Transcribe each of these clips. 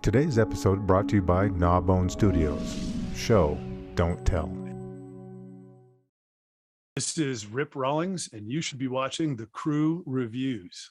Today's episode brought to you by Gnawbone Studios. Show, don't tell. This is Rip Rawlings, and you should be watching the Crew Reviews.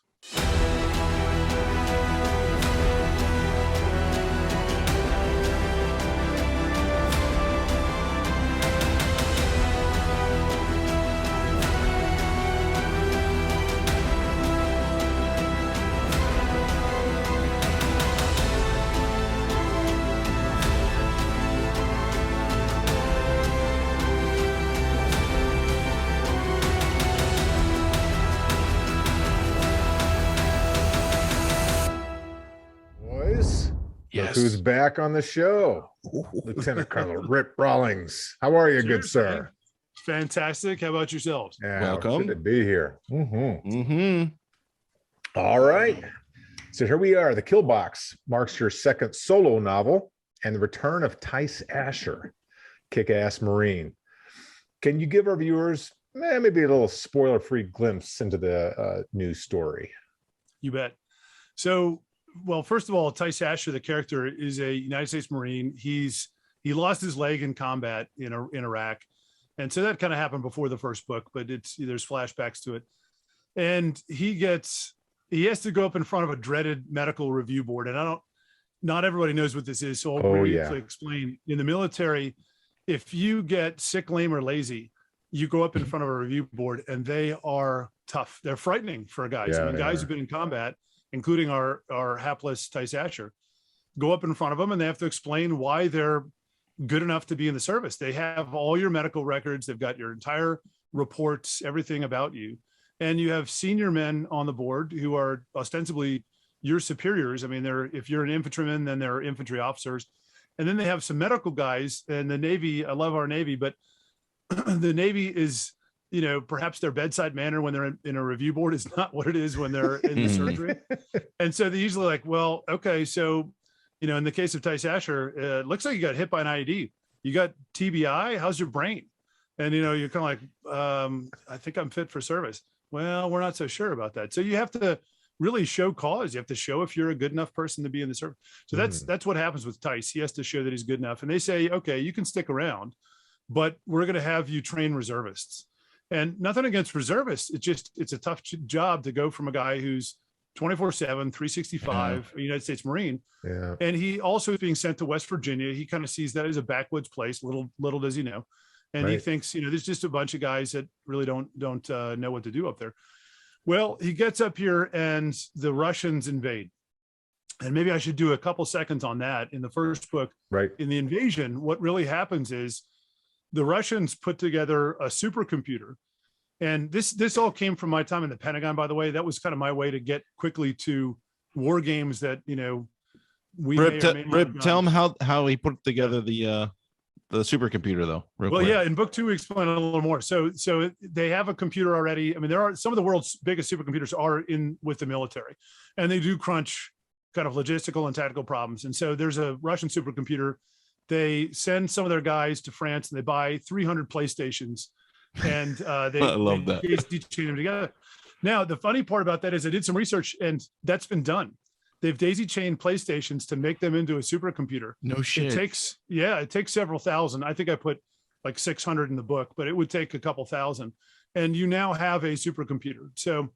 Look who's back on the show. Lieutenant Colonel Rip Rawlings. How are you, good sir? Fantastic. How about yourselves? Yeah, welcome. Good to be here. All right. So here we are. The Kill Box marks your second solo novel and the return of Tyce Asher, kick-ass Marine. Can you give our viewers maybe a little spoiler-free glimpse into the new story? You bet. So, well, first of all, Tyce Asher, the character, is a United States Marine. He lost his leg in combat in Iraq, and so that kind of happened before the first book. But there's flashbacks to it, and he has to go up in front of a dreaded medical review board. And not everybody knows what this is, so I'll briefly explain. In the military, if you get sick, lame, or lazy, you go up in front of a review board, and they are tough. They're frightening for guys. Yeah, guys who've been in combat, including our hapless Tyce Asher, go up in front of them and they have to explain why they're good enough to be in the service. They have all your medical records. They've got your entire reports, everything about you. And you have senior men on the board who are ostensibly your superiors. I mean, if you're an infantryman, then they're infantry officers. And then they have some medical guys. And the Navy, I love our Navy, but the Navy is, perhaps their bedside manner when they're in a review board is not what it is when they're in the surgery. And so they're usually like, well, okay, so, in the case of Tyce Asher, it looks like you got hit by an IED. You got TBI. How's your brain? And, you're kind of like, I think I'm fit for service. Well, we're not so sure about that. So you have to really show cause. You have to show if you're a good enough person to be in the service. So that's what happens with Tyce. He has to show that he's good enough. And they say, okay, you can stick around, but we're going to have you train reservists. And nothing against reservists. It's a tough job to go from a guy who's 24/7, 365, a United States Marine. Yeah. And he also is being sent to West Virginia. He kind of sees that as a backwoods place. Little does he know. And he thinks, there's just a bunch of guys that really don't know what to do up there. Well, he gets up here and the Russians invade. And maybe I should do a couple seconds on that. In the first book, in the invasion, what really happens is the Russians put together a supercomputer. And this all came from my time in the Pentagon, by the way. That was kind of my way to get quickly to war games that, we Rip, tell him how he put together the supercomputer, though. Well, yeah, in book 2, we explain a little more. So they have a computer already. I mean, there are some of the world's biggest supercomputers are with the military, and they do crunch kind of logistical and tactical problems. And so there's a Russian supercomputer. They send some of their guys to France and they buy 300 PlayStations, and they daisy chain them together. Now, the funny part about that is I did some research and that's been done. They've daisy chained PlayStations to make them into a supercomputer. No shit. It takes several thousand. I think I put like 600 in the book, but it would take a couple thousand. And you now have a supercomputer. So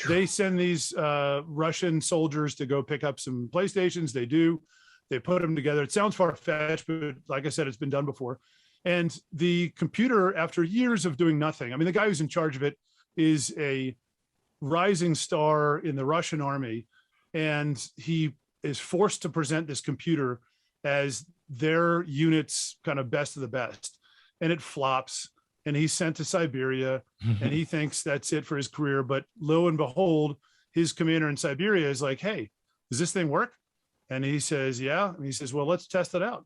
they send these Russian soldiers to go pick up some PlayStations. They put them together. It sounds far-fetched, but like I said, it's been done before. And the computer, after years of doing nothing, I mean, the guy who's in charge of it is a rising star in the Russian army. And he is forced to present this computer as their unit's kind of best of the best. And it flops. And he's sent to Siberia. And he thinks that's it for his career. But lo and behold, his commander in Siberia is like, hey, does this thing work? And he says, yeah. And he says, well, let's test it out.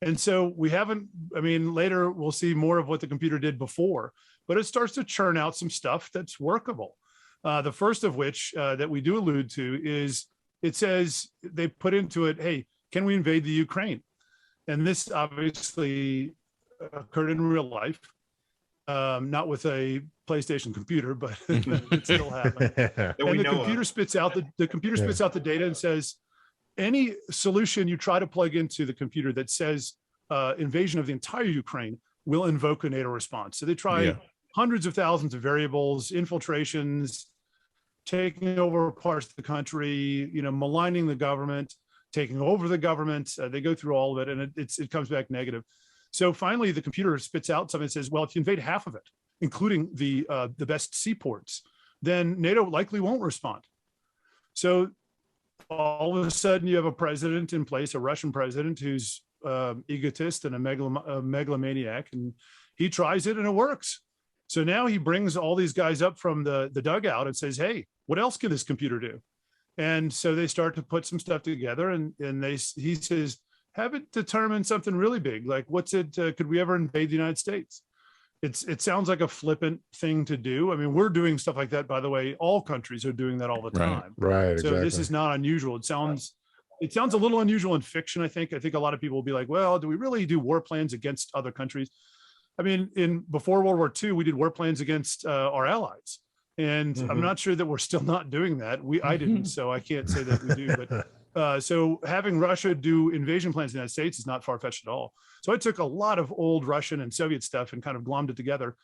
And so later we'll see more of what the computer did before, but it starts to churn out some stuff that's workable. The first of which that we do allude to is it says they put into it, hey, can we invade the Ukraine? And this obviously occurred in real life, not with a PlayStation computer, but it still happened. And the computer spits out the data and says, any solution you try to plug into the computer that says invasion of the entire Ukraine will invoke a NATO response. So they try hundreds of thousands of variables, infiltrations, taking over parts of the country, maligning the government, taking over the government. They go through all of it, and it comes back negative. So finally, the computer spits out something that says, well, if you invade half of it, including the best seaports, then NATO likely won't respond. So all of a sudden, you have a president in place, a Russian president who's egotist and a megalomaniac, and he tries it and it works. So now he brings all these guys up from the dugout and says, hey, what else can this computer do? And so they start to put some stuff together, and he says, have it determine something really big. Like, what's it? Could we ever invade the United States? It sounds like a flippant thing to do. I mean, we're doing stuff like that, by the way. All countries are doing that all the time. Right. So This is not unusual. It sounds a little unusual in fiction. I think a lot of people will be like, well, do we really do war plans against other countries? I mean, before World War II, we did war plans against our allies. And I'm not sure that we're still not doing that. I didn't, so I can't say that we do. But so having Russia do invasion plans in the United States is not far-fetched at all. So I took a lot of old Russian and Soviet stuff and kind of glommed it together.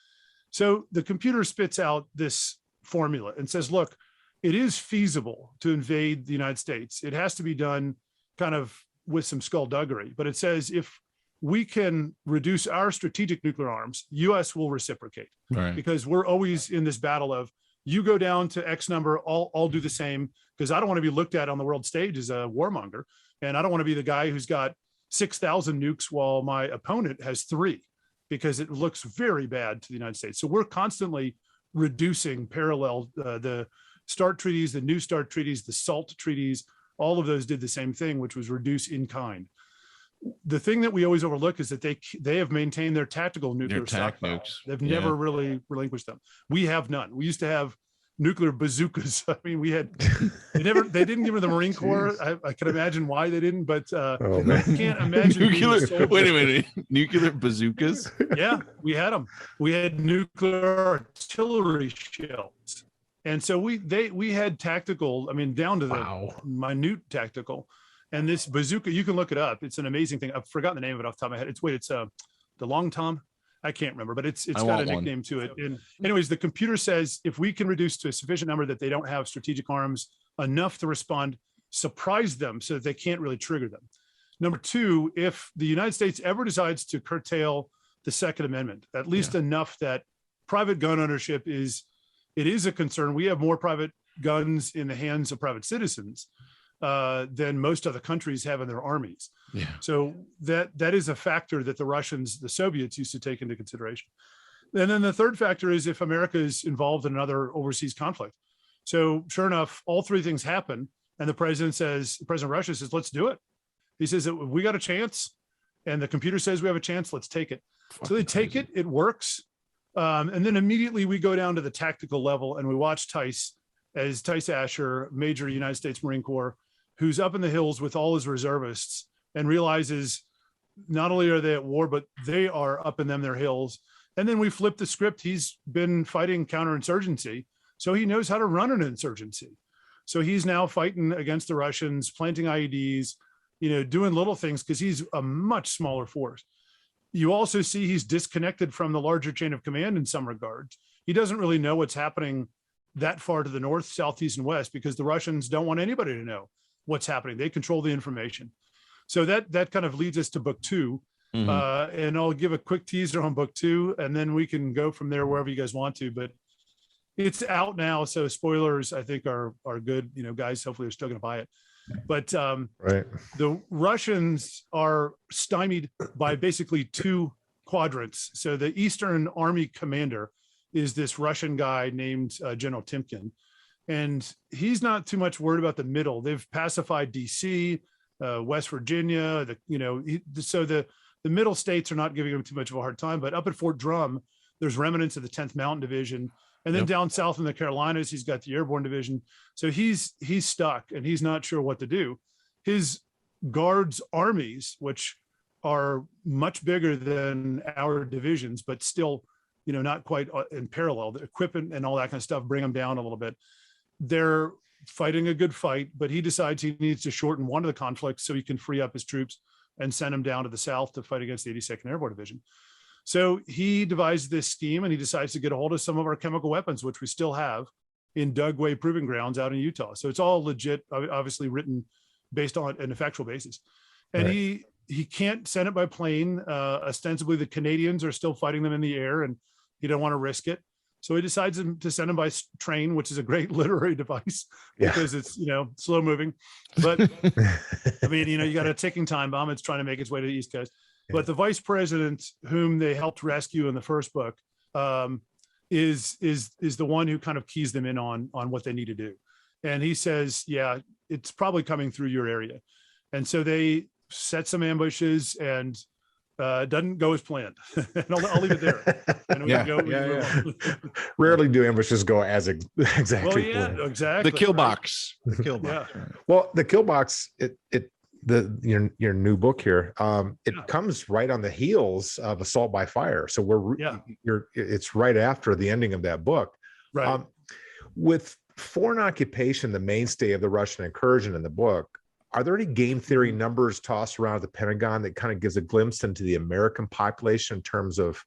So the computer spits out this formula and says, look, it is feasible to invade the United States. It has to be done kind of with some skullduggery. But it says if we can reduce our strategic nuclear arms, US will reciprocate. Right. Because we're always in this battle of, you go down to X number, I'll do the same, because I don't want to be looked at on the world stage as a warmonger. And I don't want to be the guy who's got 6,000 nukes while my opponent has 3, because it looks very bad to the United States. So we're constantly reducing parallel, the START treaties, the New START treaties, the SALT treaties, all of those did the same thing, which was reduce in kind. The thing that we always overlook is that they have maintained their tactical nuclear stockpile. They've never really relinquished them. We have none. We used to have nuclear bazookas. I mean, they didn't give it the Marine Corps. I can imagine why they didn't, but I can't imagine. Wait a minute, nuclear bazookas? Yeah, we had them. We had nuclear artillery shells. And so we had tactical, I mean, down to the minute tactical. And this bazooka, you can look it up. It's an amazing thing. I've forgotten the name of it off the top of my head. It's the Long Tom. I can't remember, but it's got a nickname to it. And anyways, the computer says if we can reduce to a sufficient number that they don't have strategic arms enough to respond, surprise them so that they can't really trigger them. Number 2, if the United States ever decides to curtail the Second Amendment, at least enough that private gun ownership is a concern. We have more private guns in the hands of private citizens than most other countries have in their armies. Yeah. So that is a factor that the Russians, the Soviets used to take into consideration. And then the third factor is if America is involved in another overseas conflict. So sure enough, all 3 things happen. And the president of Russia says, let's do it. He says, we got a chance. And the computer says we have a chance, let's take it. So they take it, it works. And then immediately we go down to the tactical level and we watch Tyce Asher, Major United States Marine Corps, who's up in the hills with all his reservists and realizes not only are they at war, but they are up in their hills. And then we flip the script. He's been fighting counterinsurgency, so he knows how to run an insurgency. So he's now fighting against the Russians, planting IEDs, doing little things because he's a much smaller force. You also see he's disconnected from the larger chain of command in some regards. He doesn't really know what's happening that far to the north, south, east, and west because the Russians don't want anybody to know what's happening. They control the information. So that kind of leads us to book 2. Mm-hmm. And I'll give a quick teaser on book 2, and then we can go from there wherever you guys want to. But it's out now, so spoilers I think are good. Guys, hopefully are still going to buy it. But the Russians are stymied by basically 2 quadrants. So the Eastern Army commander is this Russian guy named General Timkin, and he's not too much worried about the middle. They've pacified DC, West Virginia. So the middle states are not giving him too much of a hard time. But up at Fort Drum, there's remnants of the 10th Mountain Division. And then down south in the Carolinas, he's got the Airborne Division. So he's stuck and he's not sure what to do. His guards armies, which are much bigger than our divisions, but still, not quite in parallel, the equipment and all that kind of stuff, bring them down a little bit. They're fighting a good fight, but he decides he needs to shorten one of the conflicts so he can free up his troops and send them down to the south to fight against the 82nd Airborne Division. So he devised this scheme, and he decides to get a hold of some of our chemical weapons, which we still have in Dugway Proving Grounds out in Utah. So it's all legit, obviously written based on an factual basis. And Right. he can't send it by plane. Ostensibly, the Canadians are still fighting them in the air, and he don't want to risk it. So he decides to send them by train, which is a great literary device Yeah. because it's, slow moving. But I mean, you got a ticking time bomb. It's trying to make its way to the East Coast. Yeah. But the vice president, whom they helped rescue in the first book, is the one who kind of keys them in on what they need to do. And he says, yeah, it's probably coming through your area. And so they set some ambushes, and doesn't go as planned. And I'll leave it there. And we Yeah. can go. Rarely do ambushes go as exactly. Well, yeah, planned. exactly. The kill right. box. The kill box. Yeah. Well, the kill box, your new book here, it Yeah. comes right on the heels of Assault by Fire. So Yeah. it's right after the ending of that book. Right. With foreign occupation, the mainstay of the Russian incursion in the book, are there any game theory numbers tossed around at the Pentagon that kind of gives a glimpse into the American population in terms of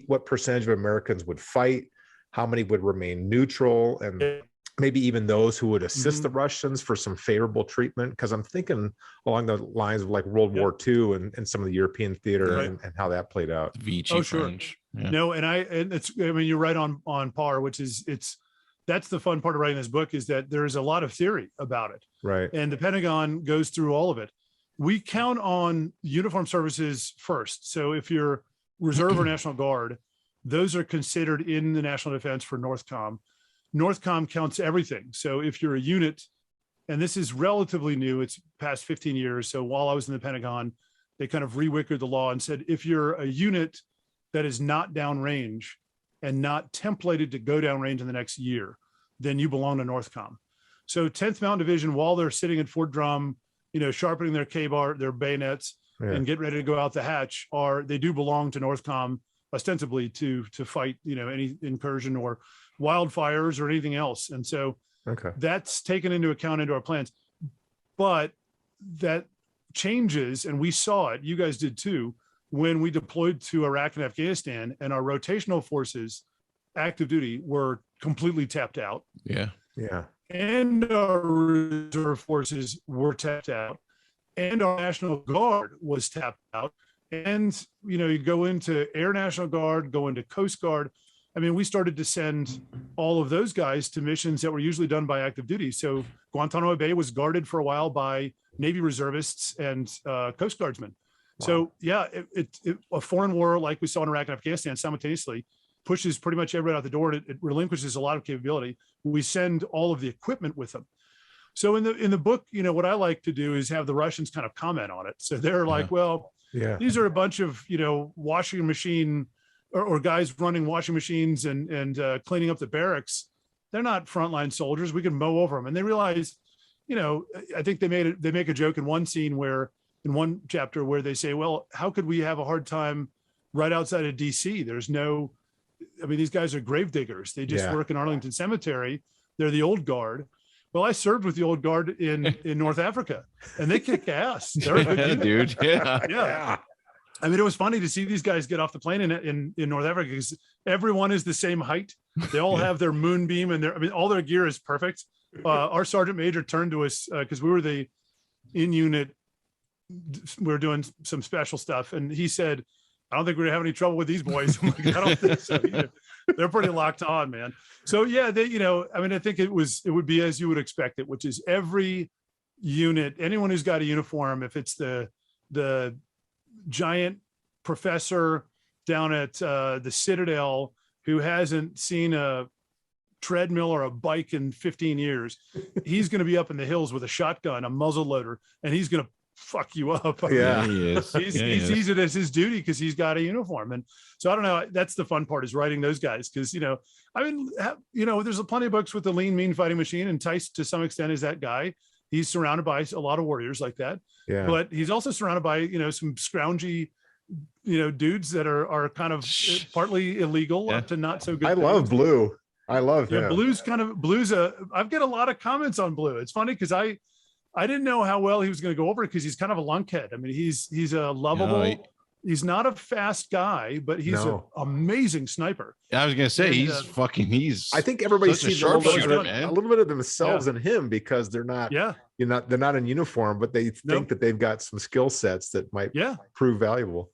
what percentage of Americans would fight, how many would remain neutral, and maybe even those who would assist the Russians for some favorable treatment? Because I'm thinking along the lines of like World War II and some of the European theater Right. and how that played out. Vichy Oh, sure. French. Yeah. No, you're right on par, which is that's the fun part of writing this book, is that there's a lot of theory about it. Right. And the Pentagon goes through all of it. We count on uniformed services first. So if you're Reserve or National Guard, those are considered in the national defense for Northcom. Northcom counts everything. So if you're a unit, and this is relatively new, it's past 15 years. So while I was in the Pentagon, they kind of re-wickered the law and said, if you're a unit that is not downrange and not templated to go downrange in the next year, then you belong to Northcom. So 10th Mountain Division, while they're sitting at Fort Drum, sharpening their K-bar, their bayonets, and get ready to go out the hatch, they do belong to Northcom ostensibly to fight, any incursion or wildfires or anything else. And so that's taken into account into our plans. But that changes, and we saw it, you guys did too, when we deployed to Iraq and Afghanistan, and our rotational forces, active duty, were completely tapped out. Yeah. Yeah. And our reserve forces were tapped out, and our National Guard was tapped out. And, you go into Air National Guard, go into Coast Guard. I mean, we started to send all of those guys to missions that were usually done by active duty. So Guantanamo Bay was guarded for a while by Navy reservists and Coast Guardsmen. Wow. So yeah, a foreign war like we saw in Iraq and Afghanistan simultaneously pushes pretty much everybody out the door, and it relinquishes a lot of capability. We send all of the equipment with them. So in the book, what I like to do is have the Russians kind of comment on it. So they're like, well, these are a bunch of, washing machine or guys running washing machines and cleaning up the barracks. They're not frontline soldiers. We can mow over them. And they realize, I think they make a joke in one scene in one chapter where they say, well, how could we have a hard time right outside of DC? These guys are grave diggers. They just work in Arlington Cemetery. They're the old guard. Well, I served with the old guard in North Africa, and they kick ass. They're a good unit. Dude. Yeah. Yeah. I mean, it was funny to see these guys get off the plane in North Africa, because everyone is the same height. They all have their moonbeam, and all their gear is perfect. Our sergeant major turned to us because we were the in-unit. We were doing some special stuff, and he said, I don't think we're gonna have any trouble with these boys. I'm like, I don't think so. They're pretty locked on, man. So yeah, I think it would be as you would expect it, which is every unit, anyone who's got a uniform, if it's the giant professor down at the Citadel who hasn't seen a treadmill or a bike in 15 years, he's going to be up in the hills with a shotgun, a muzzle loader, and he's going to fuck you up. Yeah, he is. He sees it as his duty because he's got a uniform. And so I don't know, that's the fun part, is writing those guys, because there's plenty of books with the lean mean fighting machine, and Tyce to some extent is that guy. He's surrounded by a lot of warriors like that. Yeah. But he's also surrounded by some scroungy dudes that are kind of partly illegal to not so good. I love Blue. I love him. I've got a lot of comments on Blue. It's funny because I didn't know how well he was going to go over it because he's kind of a lunkhead. I mean, he's a lovable. He's not a fast guy, but he's an amazing sniper. I was gonna say he's I think everybody sees a little bit of themselves in him because they're not. Yeah. They're not in uniform, but they think that they've got some skill sets that might prove valuable.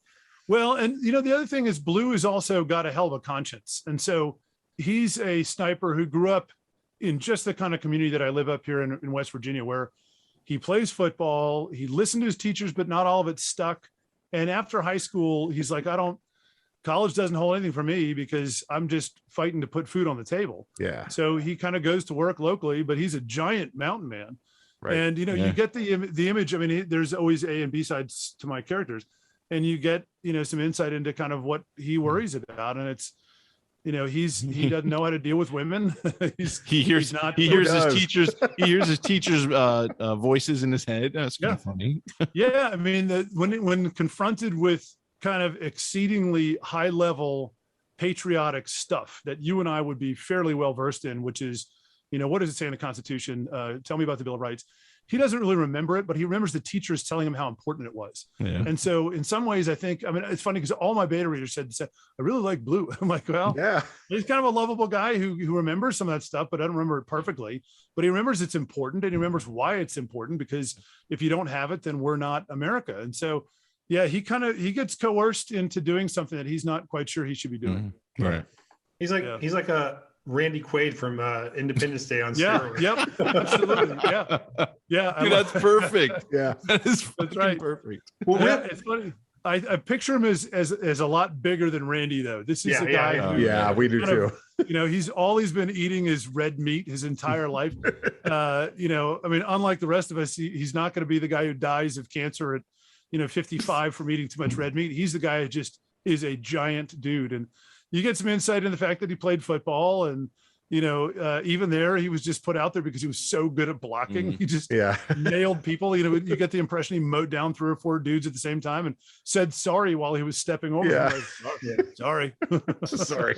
Well, and the other thing is Blue has also got a hell of a conscience, and so he's a sniper who grew up in just the kind of community that I live up here in West Virginia, where he plays football. He listened to his teachers, but not all of it stuck. And after high school, he's like, college doesn't hold anything for me because I'm just fighting to put food on the table. Yeah. So he kind of goes to work locally, but he's a giant mountain man. Right. And, you get the image. I mean, there's always A and B sides to my characters, and you get, some insight into kind of what he worries about. And it's, he doesn't know how to deal with women. he hears his teacher's voices in his head. That's kind of funny. Yeah. I mean, when confronted with kind of exceedingly high level patriotic stuff that you and I would be fairly well versed in, which is, what does it say in the Constitution? Tell me about the Bill of Rights. He doesn't really remember it, but he remembers the teachers telling him how important it was. Yeah. And so in some ways, it's funny because all my beta readers said, I really like Blue. I'm like, well, yeah, he's kind of a lovable guy who remembers some of that stuff, but I don't remember it perfectly. But he remembers it's important, and he remembers why it's important, because if you don't have it, then we're not America. And so, yeah, he gets coerced into doing something that he's not quite sure he should be doing. Mm-hmm. Right. He's like a Randy Quaid from Independence Day on steroids. Yep, absolutely. Yeah. Dude, that's perfect. Yeah, that's right. Perfect. Well, it's funny. I picture him as a lot bigger than Randy, though. This is a guy who, we do too. He's been eating his red meat his entire life. Unlike the rest of us, he's not going to be the guy who dies of cancer at 55 from eating too much red meat. He's the guy who just is a giant dude. And you get some insight in the fact that he played football, and even there, he was just put out there because he was so good at blocking. He just nailed people. You get the impression he mowed down 3 or 4 dudes at the same time and said sorry while he was stepping over. Sorry. Sorry.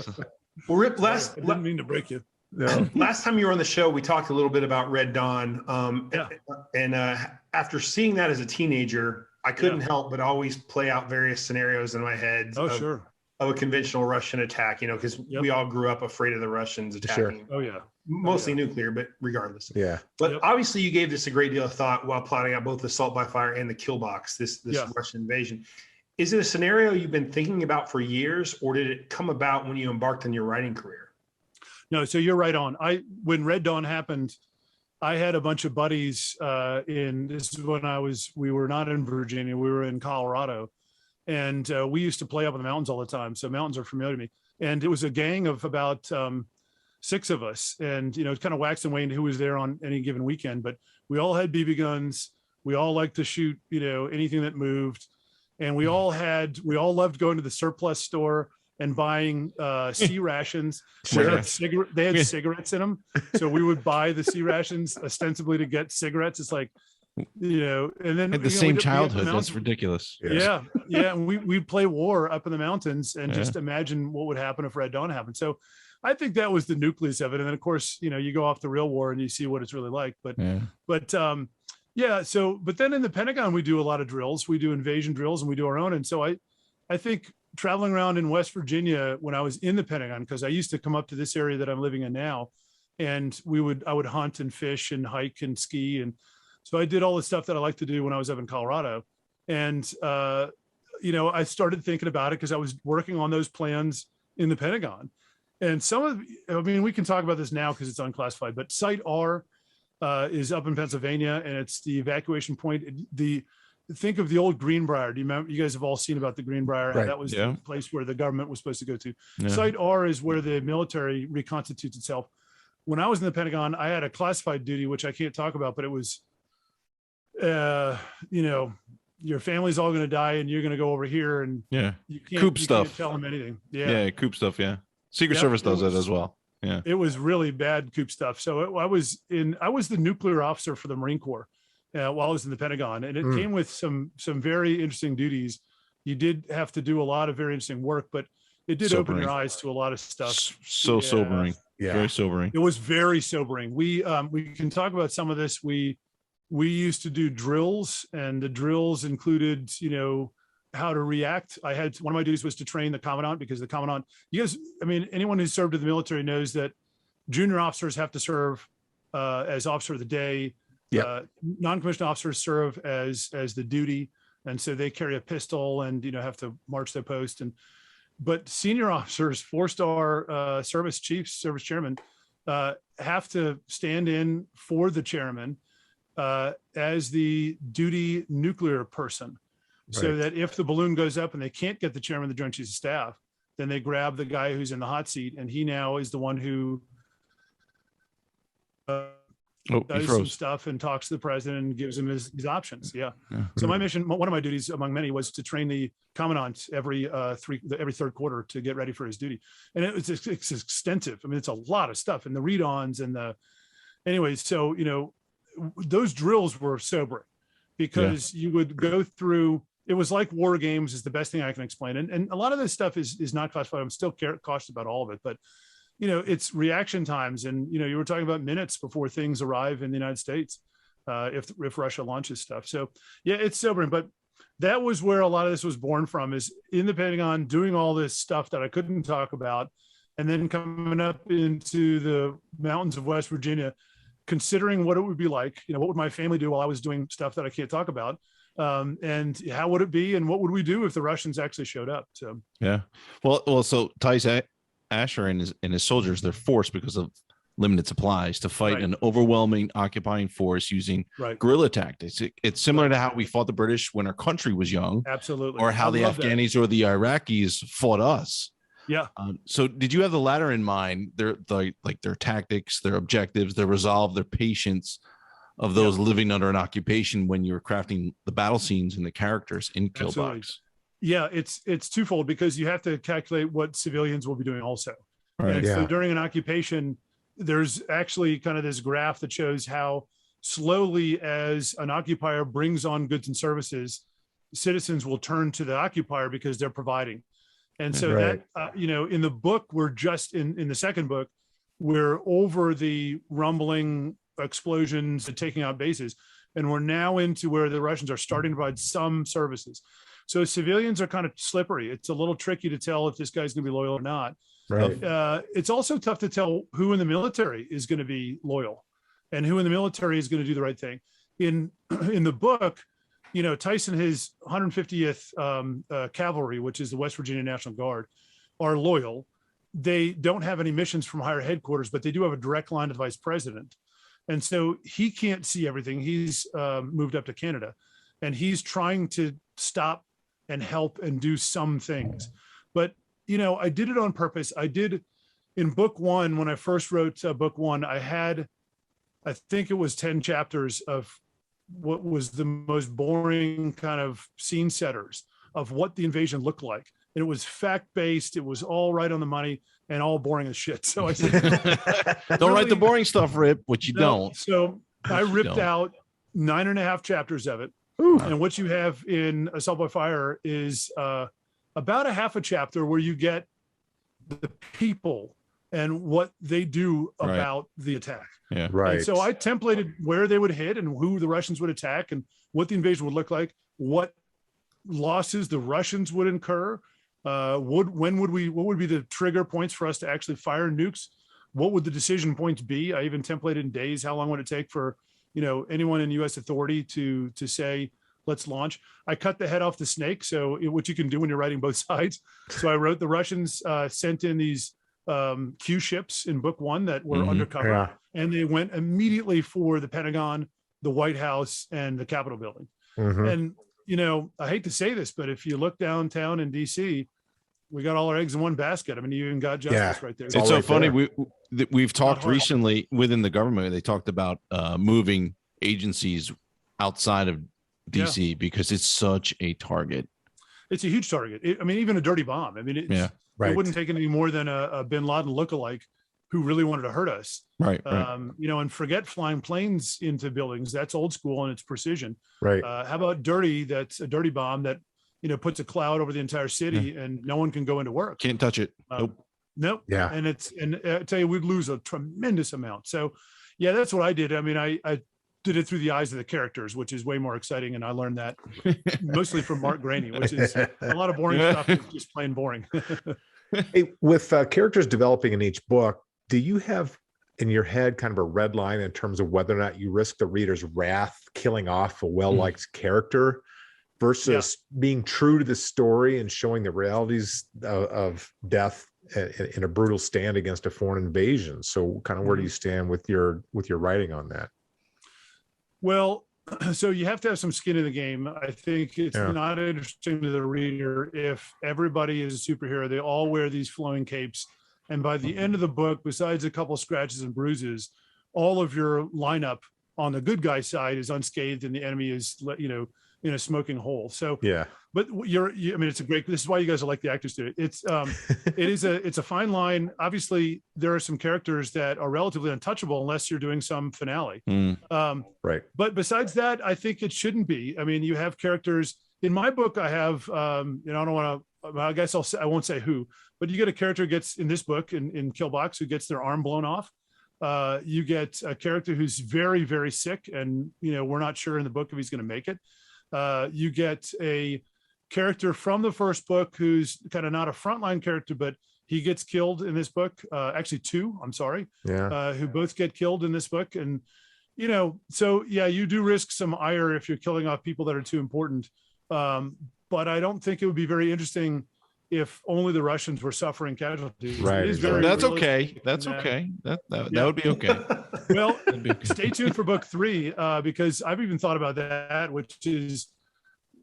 Well, Rip, I didn't mean to break you. No. Last time you were on the show, we talked a little bit about Red Dawn. And after seeing that as a teenager, I couldn't help but always play out various scenarios in my head. Of a conventional Russian attack, because we all grew up afraid of the Russians attacking. Oh yeah. Mostly nuclear, but regardless. Yeah. But obviously you gave this a great deal of thought while plotting out both the assault by fire and the kill box, this Russian invasion. Is it a scenario you've been thinking about for years, or did it come about when you embarked on your writing career? No, so you're right on. When Red Dawn happened, I had a bunch of buddies this is when we were not in Virginia, we were in Colorado. And we used to play up in the mountains all the time. So mountains are familiar to me. And it was a gang of about 6 of us. And, it kind of waxed and waned who was there on any given weekend. But we all had BB guns. We all liked to shoot, anything that moved. And we all loved going to the surplus store and buying C rations. They had cigarettes in them. So we would buy the C rations ostensibly to get cigarettes. It's like, and then at the same childhood. That's ridiculous. Yeah. And we'd play war up in the mountains and just imagine what would happen if Red Dawn happened. So I think that was the nucleus of it. And then of course, you go off the real war and you see what it's really like. But then in the Pentagon, we do a lot of drills. We do invasion drills and we do our own. And so I think traveling around in West Virginia when I was in the Pentagon, because I used to come up to this area that I'm living in now, and I would hunt and fish and hike and ski. And so I did all the stuff that I like to do when I was up in Colorado. And, I started thinking about it because I was working on those plans in the Pentagon. And we can talk about this now because it's unclassified, but Site R is up in Pennsylvania, and it's the evacuation point. Think of the old Greenbrier. Do you remember? You guys have all seen about the Greenbrier. Right. That was the place where the government was supposed to go to. Yeah. Site R is where the military reconstitutes itself. When I was in the Pentagon, I had a classified duty, which I can't talk about, but it was, your family's all going to die and you're going to go over here and you can't tell them anything. Coup stuff. Yeah. Secret Service does it as well. Yeah. It was really bad coup stuff. So I was the nuclear officer for the Marine Corps while I was in the Pentagon, and it came with some very interesting duties. You did have to do a lot of very interesting work, but it did open your eyes to a lot of stuff. So sobering. Yeah. Very sobering. It was very sobering. We can talk about some of this. We used to do drills, and the drills included, how to react. One of my duties was to train the commandant, because the commandant, anyone who's served in the military knows that junior officers have to serve as officer of the day. Yeah. Non-commissioned officers serve as the duty. And so they carry a pistol and, have to march their post. But senior officers, 4-star service chiefs, service chairmen, have to stand in for the chairman as the duty nuclear person. Right. So that if the balloon goes up and they can't get the chairman of the Joint Chiefs of Staff, then they grab the guy who's in the hot seat, and he now is the one who does some stuff and talks to the president and gives him his options. Yeah. So my mission, one of my duties among many, was to train the commandant every third quarter to get ready for his duty. And it's extensive. It's a lot of stuff, and the read-ons and so, those drills were sobering, because you would go through, it was like war games is the best thing I can explain. And a lot of this stuff is not classified. I'm still cautious about all of it, but it's reaction times. And, you were talking about minutes before things arrive in the United States, if Russia launches stuff. So yeah, it's sobering, but that was where a lot of this was born from, is in the Pentagon doing all this stuff that I couldn't talk about. And then coming up into the mountains of West Virginia, considering what it would be like, what would my family do while I was doing stuff that I can't talk about? And how would it be? And what would we do if the Russians actually showed up? So, yeah. Well, so Tyce Asher and his soldiers, they're forced because of limited supplies to fight an overwhelming occupying force using guerrilla tactics. It's similar to how we fought the British when our country was young. Absolutely. Or how the Afghanis or the Iraqis fought us. Yeah. So did you have the latter in mind? Their tactics, their objectives, their resolve, their patience of those living under an occupation when you were crafting the battle scenes and the characters in Killbox? Yeah, it's twofold, because you have to calculate what civilians will be doing also. Right. And so during an occupation, there's actually kind of this graph that shows how slowly, as an occupier brings on goods and services, citizens will turn to the occupier because they're providing. And so that, in the book, we're just in the second book, we're over the rumbling explosions and taking out bases. And we're now into where the Russians are starting to provide some services. So civilians are kind of slippery. It's a little tricky to tell if this guy's going to be loyal or not. Right. It's also tough to tell who in the military is going to be loyal and who in the military is going to do the right thing. In the book, Tyson, his 150th Cavalry, which is the West Virginia National Guard, are loyal. They don't have any missions from higher headquarters, but they do have a direct line to the vice president. And so he can't see everything. He's moved up to Canada, and he's trying to stop and help and do some things. But, I did it on purpose. I did in book one, when I first wrote book one, I think it was 10 chapters of what was the most boring kind of scene setters of what the invasion looked like. And it was fact-based. It was all right on the money and all boring as shit. So I said, don't write the boring stuff, Rip, which you don't. So I ripped out 9.5 chapters of it. Ooh. And what you have in Assault by Fire is about a half a chapter where you get the people and what they do about the attack. Yeah. Right. And so I templated where they would hit and who the Russians would attack and what the invasion would look like, what losses the Russians would incur, what would be the trigger points for us to actually fire nukes? What would the decision points be? I even templated in days, how long would it take for, anyone in U.S. authority to say, let's launch. I cut the head off the snake. So what you can do when you're writing both sides. So I wrote the Russians sent in these Q ships in book one that were undercover, and they went immediately for the Pentagon, the White House, and the Capitol building. And, I hate to say this, but if you look downtown in DC, we got all our eggs in one basket. I mean, you even got justice right there. It's so funny. We've talked recently within the government. They talked about moving agencies outside of DC because it's such a target. It's a huge target. Even a dirty bomb. It wouldn't take any more than a bin Laden lookalike who really wanted to hurt us. Right. And forget flying planes into buildings. That's old school and it's precision. Right. How about dirty? That's a dirty bomb that puts a cloud over the entire city and no one can go into work. Can't touch it. Nope. Yeah. And I tell you, we'd lose a tremendous amount. So yeah, that's what I did. I mean, I did it through the eyes of the characters, which is way more exciting. And I learned that mostly from Mark Graney, which is a lot of boring stuff, is just plain boring. Hey, with characters developing in each book, do you have in your head kind of a red line in terms of whether or not you risk the reader's wrath killing off a well-liked character versus being true to the story and showing the realities of death in a brutal stand against a foreign invasion? So kind of where do you stand with your writing on that? Well, so you have to have some skin in the game. I think it's not interesting to the reader if everybody is a superhero. They all wear these flowing capes. And by the end of the book, besides a couple scratches and bruises, all of your lineup on the good guy side is unscathed and the enemy is, in a smoking hole. So, but I mean, this is why you guys are like the actors do it. It's a fine line. Obviously there are some characters that are relatively untouchable unless you're doing some finale. Right. But besides that, I think it shouldn't be. I mean, you have characters in my book. I have, I don't want to, I guess I won't say who, but you get a character who gets in this book in Killbox who gets their arm blown off. You get a character who's very, very sick and, we're not sure in the book if he's going to make it. You get a character from the first book who's kind of not a frontline character, but he gets killed in this book. Actually two, I'm sorry. Who both get killed in this book. And, so yeah, you do risk some ire if you're killing off people that are too important. But I don't think it would be very interesting if only the Russians were suffering casualties. Right. That's okay. That's okay. That would be okay. Well, stay tuned for book 3, because I've even thought about that, which is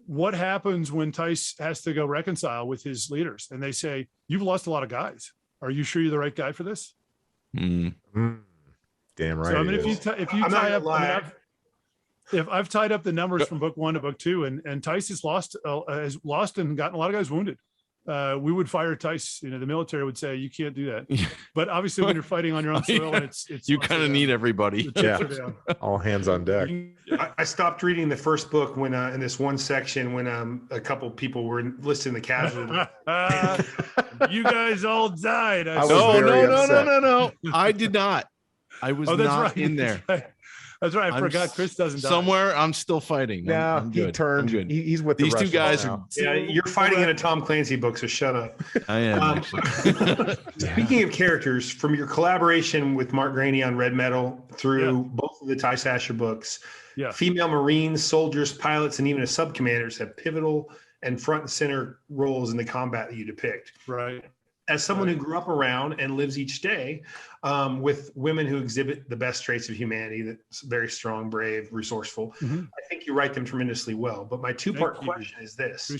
what happens when Tyce has to go reconcile with his leaders and they say, you've lost a lot of guys. Are you sure you're the right guy for this? Damn right. So, I mean, if you tie up, if I've tied up the numbers from book 1 to book 2 and Tyce has lost and gotten a lot of guys wounded, we would fire Tyce. The military would say you can't do that. But obviously, when you're fighting on your own soil, and it's you kind of need everybody. All hands on deck. I stopped reading the first book when in this one section when a couple people were listed in the casualty. You guys all died. No. I did not. I was not in there. That's right. I forgot Chris doesn't die. Somewhere I'm still fighting. No, he turned. He's with these two guys. You're fighting in a Tom Clancy book, so shut up. I am. Speaking of characters, from your collaboration with Mark Graney on Red Metal through both of the Tyce Asher books, female Marines, soldiers, pilots, and even a sub-commanders have pivotal and front and center roles in the combat that you depict. Right. As someone who grew up around and lives each day with women who exhibit the best traits of humanity, that's very strong, brave, resourceful, I think you write them tremendously well. But my two-part question is this.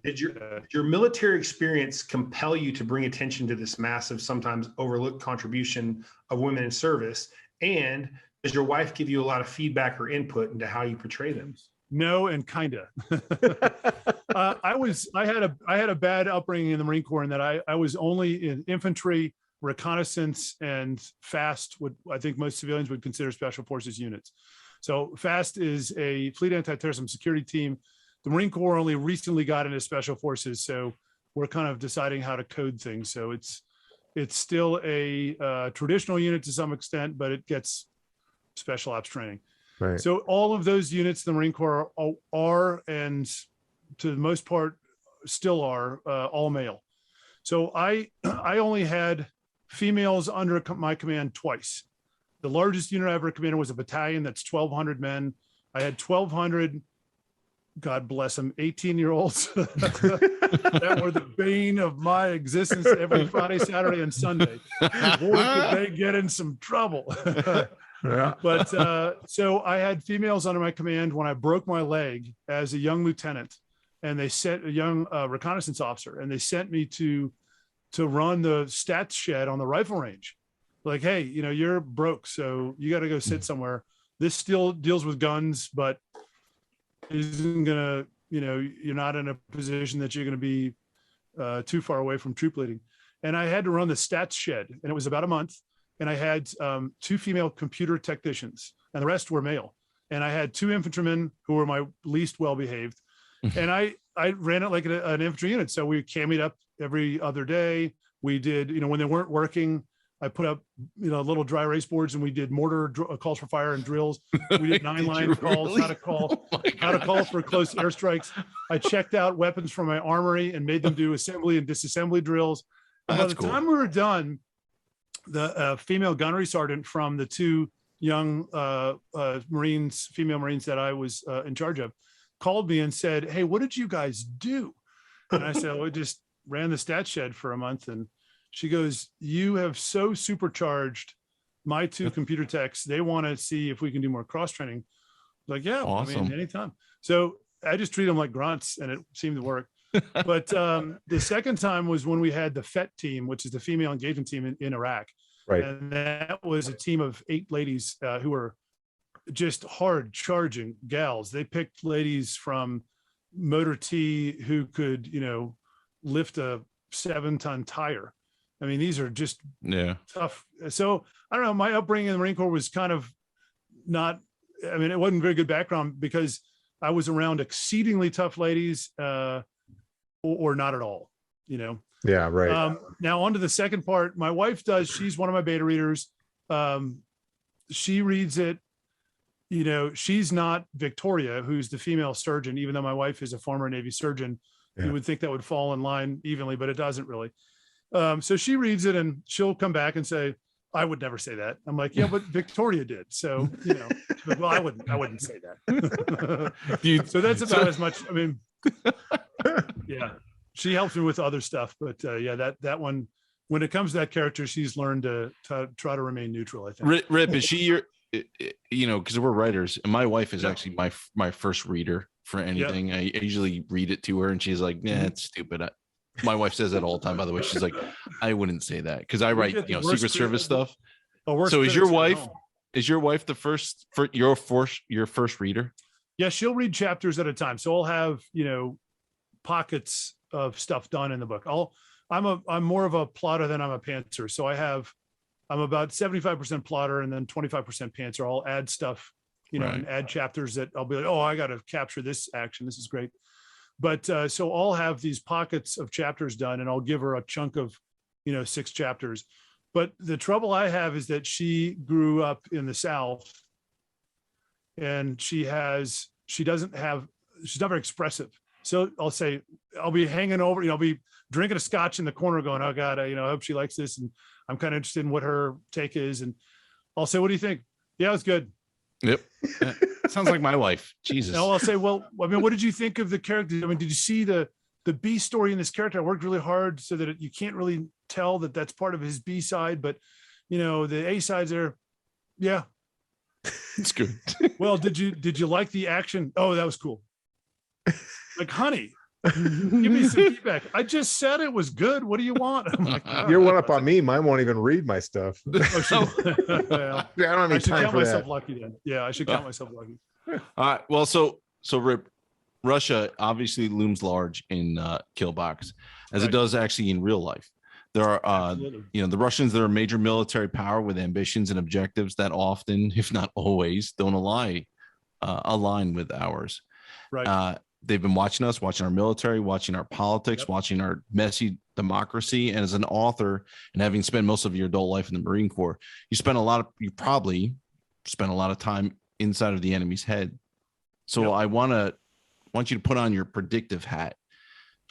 Did your military experience compel you to bring attention to this massive, sometimes overlooked contribution of women in service? And does your wife give you a lot of feedback or input into how you portray them? No, and kinda. I had a bad upbringing in the Marine Corps in that I was only in infantry, reconnaissance, and FAST, what I think most civilians would consider special forces units. So FAST is a fleet anti-terrorism security team. The Marine Corps only recently got into special forces, so we're kind of deciding how to code things. So it's still a traditional unit to some extent, but it gets special ops training. Right. So all of those units, the Marine Corps are, and to the most part still are, all male. So I only had females under my command twice. The largest unit I ever commanded was a battalion that's 1,200 men. I had 1,200, God bless them, 18-year-olds that were the bane of my existence every Friday, Saturday, and Sunday. Boy, could they get in some trouble. But so I had females under my command when I broke my leg as a young lieutenant, and they sent a young reconnaissance officer, and they sent me to run the stats shed on the rifle range. Like, hey, you're broke, so you got to go sit somewhere. This still deals with guns, but isn't gonna, you're not in a position that you're going to be too far away from troop leading. And I had to run the stats shed, and it was about a month. And I had 2 female computer technicians, and the rest were male. And I had 2 infantrymen who were my least well-behaved. And I ran it like an infantry unit. So we cammied up every other day. We did, when they weren't working, I put up, little dry erase boards, and we did mortar calls for fire and drills. We did 9-line calls, really? how to call for close airstrikes. I checked out weapons from my armory and made them do assembly and disassembly drills. And by the time we were done, the female gunnery sergeant from the 2 young female Marines that I was in charge of, called me and said, "Hey, what did you guys do?" And I said, "Oh, I just ran the stat shed for a month." And she goes, "You have so supercharged my 2 computer techs. They want to see if we can do more cross training." Like, yeah, awesome. I mean, anytime. So I just treat them like grunts, and it seemed to work. But the second time was when we had the FET team, which is the female engagement team in Iraq. Right. And that was a team of 8 ladies who were just hard charging gals. They picked ladies from Motor T who could, lift a 7-ton tire. I mean, these are just tough. So I don't know. My upbringing in the Marine Corps was kind of not, it wasn't very good background, because I was around exceedingly tough ladies or not at all, Yeah, right. Now on to the second part. My wife she's one of my beta readers. She reads it. She's not Victoria, who's the female surgeon, even though my wife is a former Navy surgeon. Yeah. You would think that would fall in line evenly, but it doesn't really. So she reads it, and she'll come back and say, "I would never say that." I'm like, "Yeah, but Victoria did." So, like, well, I wouldn't say that. So that's about as much. Yeah, she helps me with other stuff, but yeah, that one, when it comes to that character, she's learned to try to remain neutral, I think. Rip, is she your, because we're writers, and my wife is actually my first reader for anything. I usually read it to her, and she's like, "Nah, it's stupid." My wife says that all the time, by the way. She's like, "I wouldn't say that," because I write, Secret Service stuff. So is your wife the first for your first reader? Yeah, she'll read chapters at a time. So I'll have, pockets of stuff done in the book. I'm more of a plotter than I'm a pantser. So I'm about 75% plotter and then 25% pantser. I'll add stuff, and add chapters that I'll be like, "Oh, I got to capture this action. This is great." But so I'll have these pockets of chapters done, and I'll give her a chunk of, 6 chapters. But the trouble I have is that she grew up in the South, and she's not very expressive. So I'll be hanging over, I'll be drinking a scotch in the corner going, "Oh God, I hope she likes this." And I'm kind of interested in what her take is. And I'll say, "What do you think?" "Yeah, it's good." Yep. Sounds like my wife. Jesus. Now I'll say, "Well, what did you think of the character? Did you see the B story in this character? I worked really hard so that you can't really tell that that's part of his B side, but the A side's there." "Yeah, it's good." "Well, did you like the action?" "Oh, that was cool." Like, honey, give me some feedback. I just said it was good. What do you want? I'm like, you're one up on me. Mine won't even read my stuff. Well, I don't have any time for myself that. lucky then. Yeah, I should count myself lucky. All right. Well, so Rip, Russia obviously looms large in Killbox, as it does actually in real life. There are, the Russians, they're a major military power with ambitions and objectives that often, if not always, don't align with ours. Right. They've been watching us, watching our military, watching our politics, watching our messy democracy. And as an author, and having spent most of your adult life in the Marine Corps, you probably spent a lot of time inside of the enemy's head. So I want you to put on your predictive hat.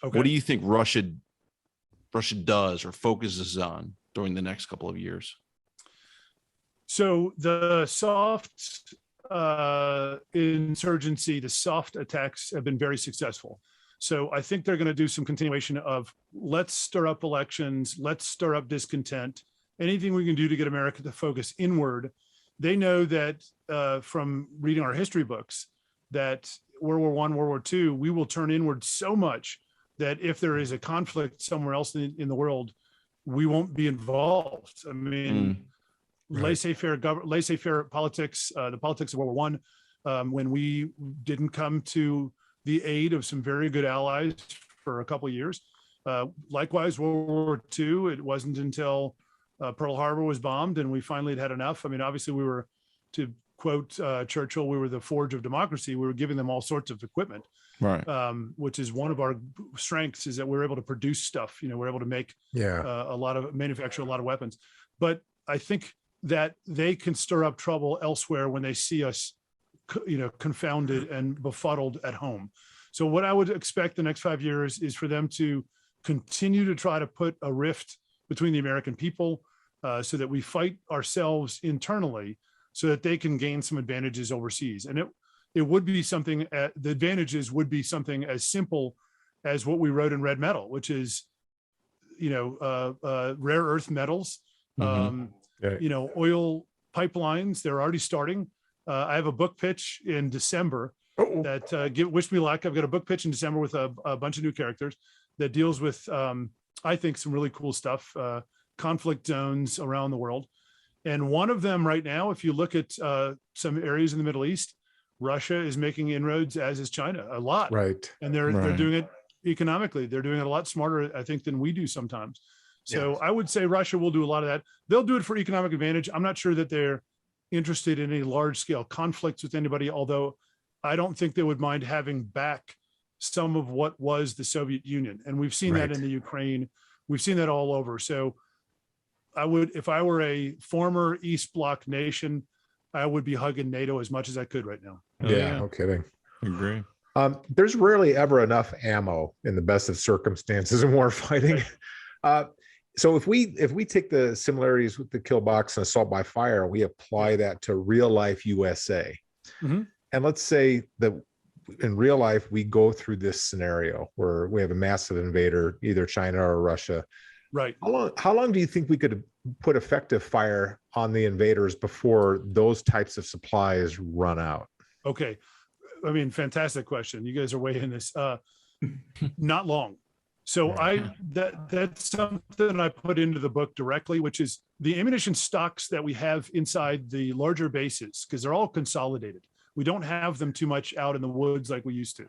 Okay. What do you think Russia does or focuses on during the next couple of years? So the soft insurgency, the soft attacks have been very successful. So I think they're going to do some continuation of, let's stir up elections, let's stir up discontent, anything we can do to get America to focus inward. They know that from reading our history books, that World War I, World War II, we will turn inward so much that if there is a conflict somewhere else in the world, we won't be involved. Laissez-faire politics, the politics of World War I, when we didn't come to the aid of some very good allies for a couple of years. Likewise, World War II, it wasn't until Pearl Harbor was bombed and we finally had enough. Obviously we were, to quote Churchill, we were the forge of democracy. We were giving them all sorts of equipment. which is one of our strengths, is that we're able to produce stuff. We're able to make manufacture a lot of weapons. But I think that they can stir up trouble elsewhere when they see us, confounded and befuddled at home. So what I would expect the next 5 years is for them to continue to try to put a rift between the American people, so that we fight ourselves internally so that they can gain some advantages overseas. And it would be something, the advantages would be something as simple as what we wrote in Red Metal, which is, rare earth metals, oil pipelines. They're already starting. I have a book pitch in December that wish me luck. I've got a book pitch in December with a bunch of new characters that deals with, I think, some really cool stuff, conflict zones around the world. And one of them right now, if you look at some areas in the Middle East, Russia is making inroads, as is China, a lot. Right. And they're doing it economically. They're doing it a lot smarter, I think, than we do sometimes. So I would say Russia will do a lot of that. They'll do it for economic advantage. I'm not sure that they're interested in any large scale conflicts with anybody, although I don't think they would mind having back some of what was the Soviet Union. And we've seen that in the Ukraine. We've seen that all over. So I would, if I were a former East Bloc nation, I would be hugging NATO as much as I could right now. Yeah, no kidding. I agree. There's rarely ever enough ammo in the best of circumstances in war fighting. So if we take the similarities with the kill box and assault by fire, we apply that to real life USA. And let's say that in real life, we go through this scenario where we have a massive invader, either China or Russia. Right. How long do you think we could put effective fire on the invaders before those types of supplies run out? Okay. I mean, fantastic question. You guys are way in this. Not long. So that's something I put into the book directly, which is the ammunition stocks that we have inside the larger bases, because they're all consolidated. We don't have them too much out in the woods like we used to.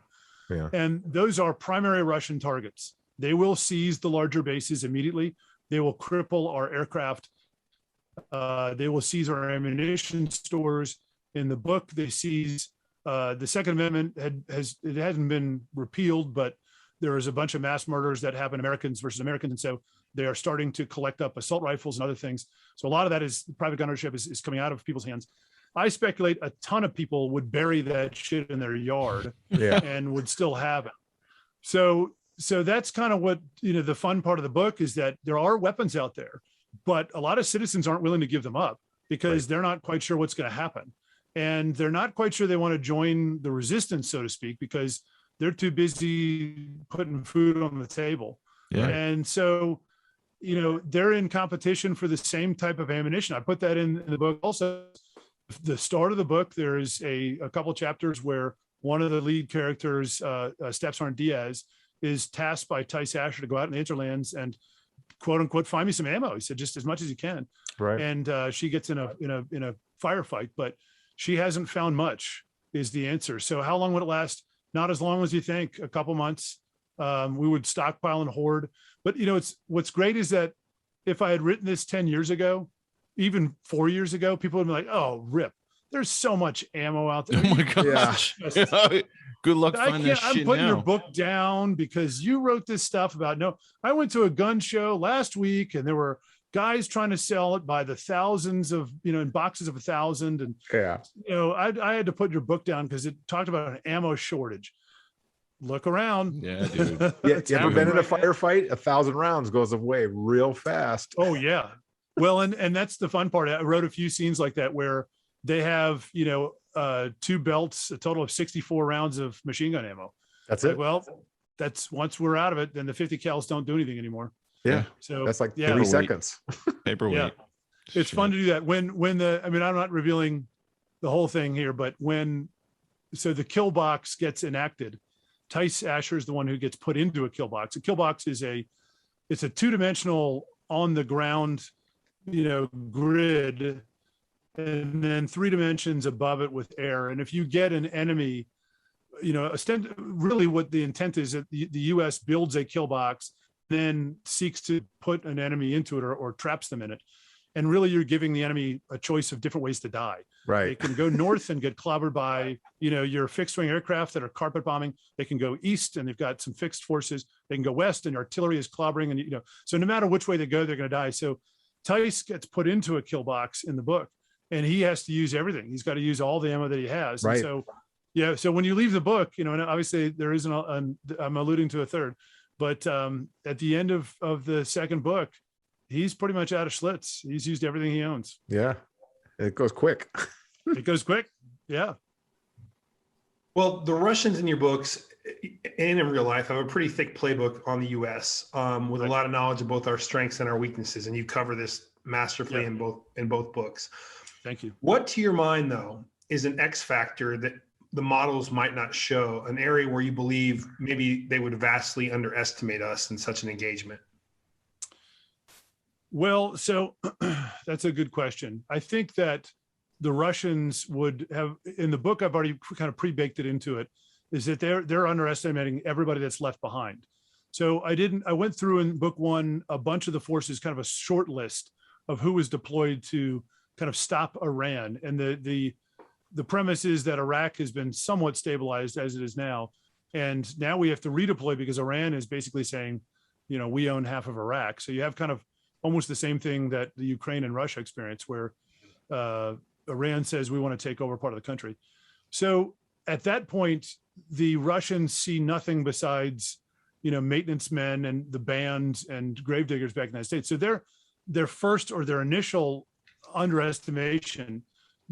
Yeah. And those are primary Russian targets. They will seize the larger bases immediately. They will cripple our aircraft. They will seize our ammunition stores. In the book, they seize the Second Amendment it hasn't been repealed, but there is a bunch of mass murders that happen, Americans versus Americans. And so they are starting to collect up assault rifles and other things. So a lot of that is private gun ownership is coming out of people's hands. I speculate a ton of people would bury that shit in their yard and would still have it. So that's kind of what, the fun part of the book is that there are weapons out there, but a lot of citizens aren't willing to give them up because they're not quite sure what's going to happen. And they're not quite sure they want to join the resistance, so to speak, because they're too busy putting food on the table. Yeah. And so, they're in competition for the same type of ammunition. I put that in the book. Also, the start of the book, there is a couple chapters where one of the lead characters, Step Sergeant Diaz, is tasked by Tyce Asher to go out in the hinterlands and quote unquote find me some ammo. He said just as much as you can. Right. And she gets in a firefight, but she hasn't found much is the answer. So how long would it last? Not as long as you think, a couple months. We would stockpile and hoard. But what's great is that if I had written this 10 years ago, even 4 years ago, people would be like, oh, Rip, there's so much ammo out there. Oh my gosh. Yeah. Good luck finding that shit. I'm putting now. your book down because you wrote this stuff about, I went to a gun show last week and there were guys trying to sell it by the thousands of, in boxes of 1,000. And, I had to put your book down because it talked about an ammo shortage. Look around. Yeah, dude. You ever been in a firefight? 1,000 rounds goes away real fast. Oh, yeah. Well, and that's the fun part. I wrote a few scenes like that where they have, 2 belts, a total of 64 rounds of machine gun ammo. That's it. Well, that's once we're out of it, then the 50 cals don't do anything anymore. Yeah. So that's like 3 seconds. Paperweight. Yeah. It's fun to do that when I'm not revealing the whole thing here, but so the kill box gets enacted, Tyce Asher is the one who gets put into a kill box. A kill box is it's a 2-dimensional on the ground, grid, and then 3 dimensions above it with air. And if you get an enemy, really what the intent is that the U.S. builds a kill box, then seeks to put an enemy into it or traps them in it. And really, you're giving the enemy a choice of different ways to die. Right. They can go north and get clobbered by, your fixed wing aircraft that are carpet bombing. They can go east and they've got some fixed forces. They can go west and artillery is clobbering. And, so no matter which way they go, they're going to die. So Tyce gets put into a kill box in the book and he has to use everything. He's got to use all the ammo that he has. Right. And so, yeah. So when you leave the book, and obviously there isn't, I'm alluding to a third, but at the end of the second book, he's pretty much out of Schlitz. He's used everything he owns. Yeah. It goes quick. It goes quick. Yeah. Well, the Russians in your books and in real life have a pretty thick playbook on the U.S. With a lot of knowledge of both our strengths and our weaknesses, and you cover this masterfully in both books. Thank you. What, to your mind, though, is an X factor that the models might not show? An area where you believe maybe they would vastly underestimate us in such an engagement? Well, so that's a good question. I think that the Russians would have, in the book, I've already kind of pre-baked it into it, is that they're underestimating everybody that's left behind. So I went through in book one, a bunch of the forces, kind of a short list of who was deployed to kind of stop Iran. And the premise is that Iraq has been somewhat stabilized as it is now. And now we have to redeploy because Iran is basically saying, we own half of Iraq. So you have kind of almost the same thing that the Ukraine and Russia experience, where Iran says we want to take over part of the country. So at that point, the Russians see nothing besides, maintenance men and the bands and gravediggers back in the United States. So their first or their initial underestimation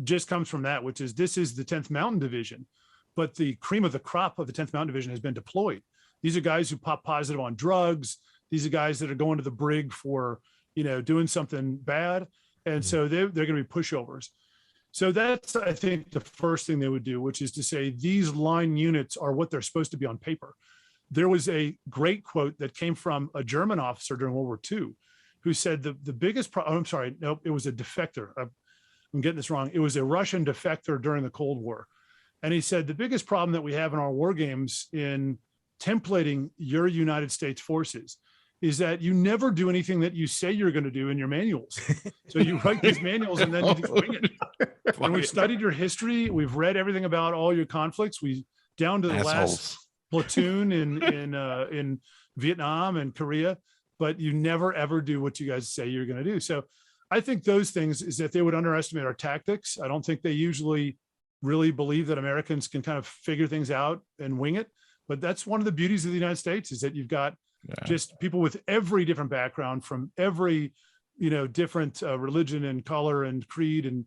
just comes from that, which is this is the 10th Mountain Division, but the cream of the crop of the 10th Mountain Division has been deployed. These are guys who pop positive on drugs. These are guys that are going to the brig for, doing something bad. And so they're going to be pushovers. So that's, I think, the first thing they would do, which is to say these line units are what they're supposed to be on paper. There was a great quote that came from a German officer during World War II who said the biggest problem, I'm sorry, no, it was a defector. I'm getting this wrong. It was a Russian defector during the Cold War. And he said, the biggest problem that we have in our war games in templating your United States forces is that you never do anything that you say you're going to do in your manuals. So you write these manuals and then you just wing it. And we've studied your history. We've read everything about all your conflicts. We down to the last platoon in Vietnam and Korea, but you never ever do what you guys say you're going to do. So I think those things is that they would underestimate our tactics. I don't think they usually really believe that Americans can kind of figure things out and wing it. But that's one of the beauties of the United States is that you've got just people with every different background from every, different religion and color and creed and,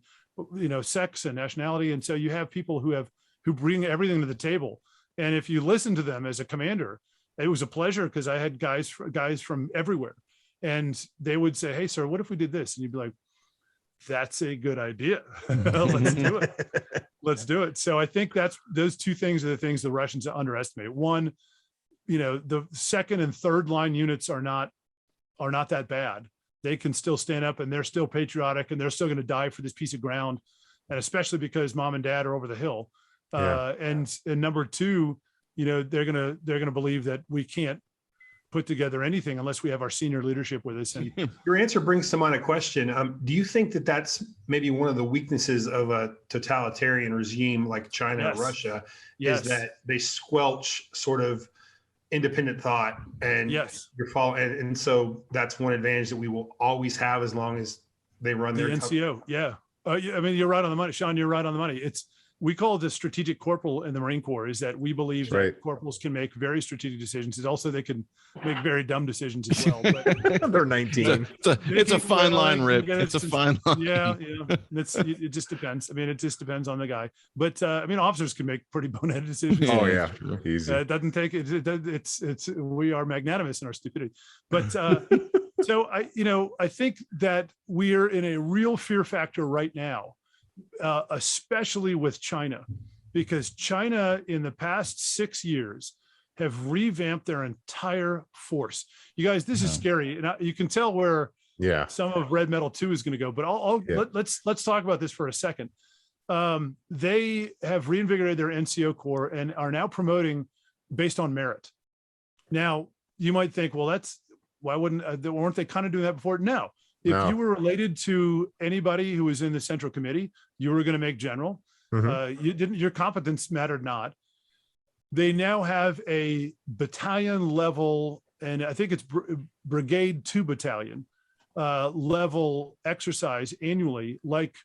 sex and nationality. And so you have people who bring everything to the table. And if you listen to them as a commander, it was a pleasure because I had guys from everywhere. And they would say, hey, sir, what if we did this? And you'd be like, that's a good idea. Let's do it. Let's do it. So I think those two things are the things the Russians underestimate. One, the second and third line units are not that bad. They can still stand up and they're still patriotic and they're still going to die for this piece of ground. And especially because mom and dad are over the hill. And number two, they're going to believe that we can't put together anything unless we have our senior leadership with us. And your answer brings to mind a question. Do you think that that's maybe one of the weaknesses of a totalitarian regime like China or Russia is that they squelch sort of independent thought and you're following, and so that's one advantage that we will always have as long as they run their NCO. I mean, you're right on the money, Sean. You're right on the money. We call it the strategic corporal in the Marine Corps, is that we believe that corporals can make very strategigic decisions. It's also they can make very dumb decisions as well. But they're 19. It's a fine line, Rip. It's a fine line. Yeah. It just depends. I mean, it just depends on the guy. But officers can make pretty boneheaded decisions. Oh yeah, easy. It doesn't take it. It's we are magnanimous in our stupidity. But so I think that we are in a real fear factor right now. Especially with China, because China in the past 6 years have revamped their entire force. You guys, this is scary, and you can tell where some of Red Metal 2 is going to go. But let's talk about this for a second. They have reinvigorated their NCO Corps and are now promoting based on merit. Now, you might think, well, weren't they kind of doing that before? No. If you were related to anybody who was in the Central Committee, you were going to make general. Your competence mattered not. They now have a battalion level, and I think it's brigade 2 battalion level exercise annually, like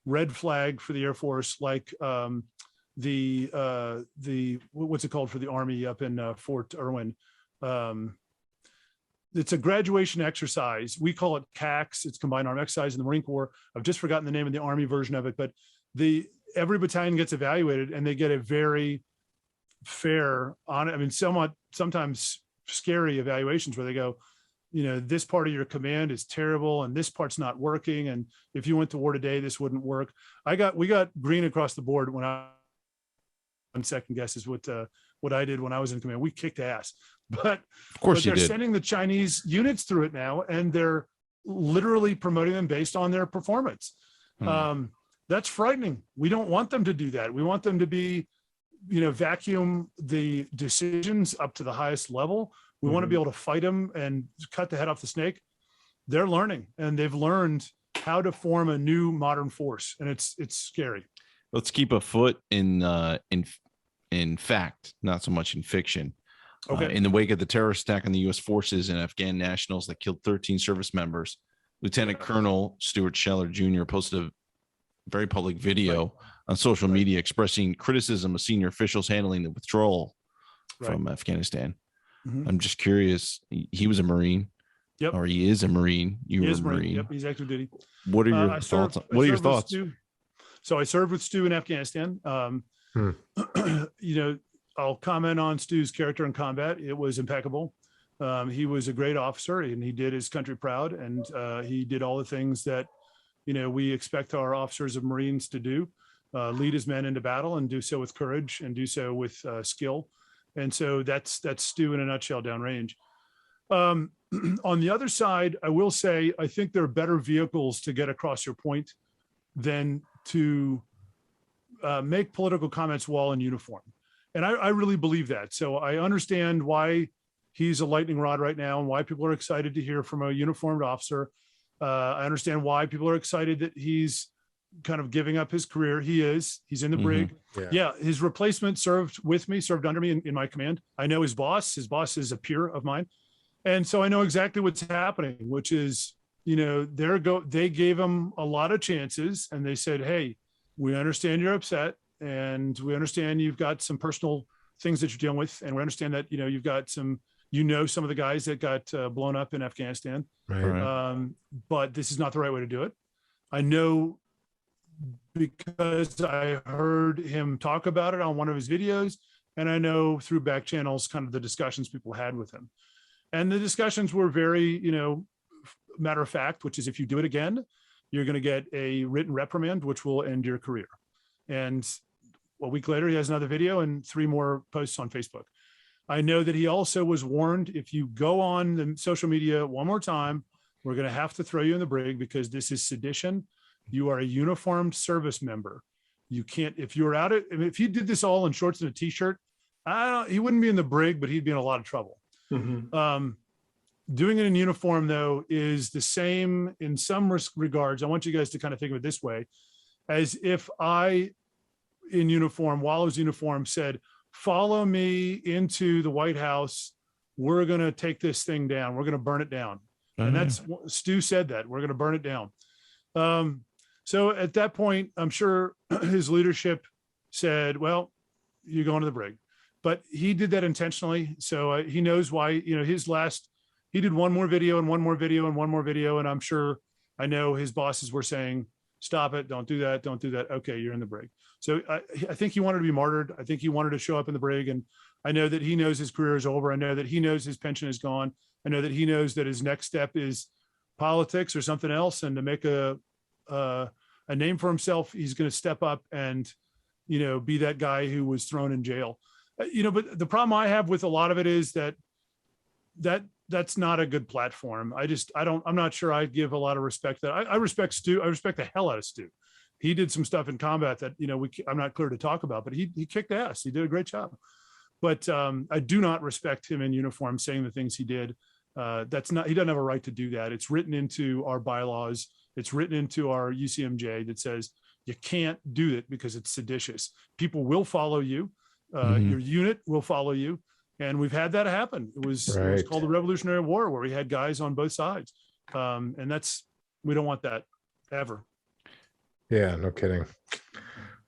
Red Flag for the Air Force, like the what's it called for the Army up in Fort Irwin. It's a graduation exercise. We call it CAX. It's Combined Armed Exercise in the Marine Corps. I've just forgotten the name of the Army version of it, but every battalion gets evaluated and they get a very fair on it. I mean, sometimes scary evaluations where they go, this part of your command is terrible and this part's not working. And if you went to war today, this wouldn't work. We got green across the board when on second guess is what I did when I was in command. We kicked ass, but of course they're sending the Chinese units through it now, and they're literally promoting them based on their performance. That's frightening. We don't want them to do that. We want them to be, vacuum the decisions up to the highest level. We want to be able to fight them and cut the head off the snake. They're learning, and they've learned how to form a new modern force, and it's scary. Let's keep a foot in fact, not so much in fiction. Okay. In the wake of the terrorist attack on the U.S. forces and Afghan nationals that killed 13 service members, Lieutenant Colonel Stuart Scheller Jr. posted a very public video on social media expressing criticism of senior officials handling the withdrawal from Afghanistan. I'm just curious. He was a Marine. Yep. Or he is a Marine. You were a Marine. Yep. He's active duty. What are your thoughts? What are your thoughts? So I served with Stu in Afghanistan. I'll comment on Stu's character in combat. It was impeccable. He was a great officer, and he did his country proud, and he did all the things that, we expect our officers of Marines to do, lead his men into battle and do so with courage and do so with skill. And so that's Stu in a nutshell downrange. On the other side, I will say, I think there are better vehicles to get across your point than to make political comments while in uniform. And I really believe that. So I understand why he's a lightning rod right now and why people are excited to hear from a uniformed officer. I understand why people are excited that he's kind of giving up his career. He's in the brig. Yeah. His replacement served under me in my command. I know his boss. His boss is a peer of mine. And so I know exactly what's happening, which is, they gave him a lot of chances and they said, hey, we understand you're upset and we understand you've got some personal things that you're dealing with. And we understand that, you've got some of the guys that got blown up in Afghanistan. Right. But this is not the right way to do it. I know because I heard him talk about it on one of his videos, and I know through back channels kind of the discussions people had with him. And the discussions were very, matter of fact, which is if you do it again, you're going to get a written reprimand, which will end your career. And a week later, he has another video and 3 more posts on Facebook. I know that he also was warned, if you go on the social media one more time, we're going to have to throw you in the brig because this is sedition. You are a uniformed service member. You can't, if you're out if he did this all in shorts and a t-shirt, he wouldn't be in the brig, but he'd be in a lot of trouble. Doing it in uniform, though, is the same in some regards. I want you guys to kind of think of it this way, as if I, in uniform, while I was in uniform, said, follow me into the White House. We're going to take this thing down. We're going to burn it down. And that's, Stu said that, we're going to burn it down. So at that point, I'm sure his leadership said, well, you're going to the brig. But he did that intentionally. So he knows why, he did one more video and one more video and one more video. And I'm sure, I know his bosses were saying, stop it. Don't do that. Don't do that. Okay, you're in the brig. So I think he wanted to be martyred. I think he wanted to show up in the brig. And I know that he knows his career is over. I know that he knows his pension is gone. I know that he knows that his next step is politics or something else. And to make a name for himself, he's going to step up and, be that guy who was thrown in jail. But the problem I have with a lot of it is that's not a good platform. I'm not sure I'd give a lot of respect that I respect Stu. I respect the hell out of Stu. He did some stuff in combat that, I'm not clear to talk about, but he kicked ass. He did a great job. But I do not respect him in uniform saying the things he did. That's not, he doesn't have a right to do that. It's written into our bylaws. It's written into our UCMJ that says you can't do it because it's seditious. People will follow you. Your unit will follow you. And we've had that happen. It was called the Revolutionary War, where we had guys on both sides. And we don't want that ever. Yeah, no kidding.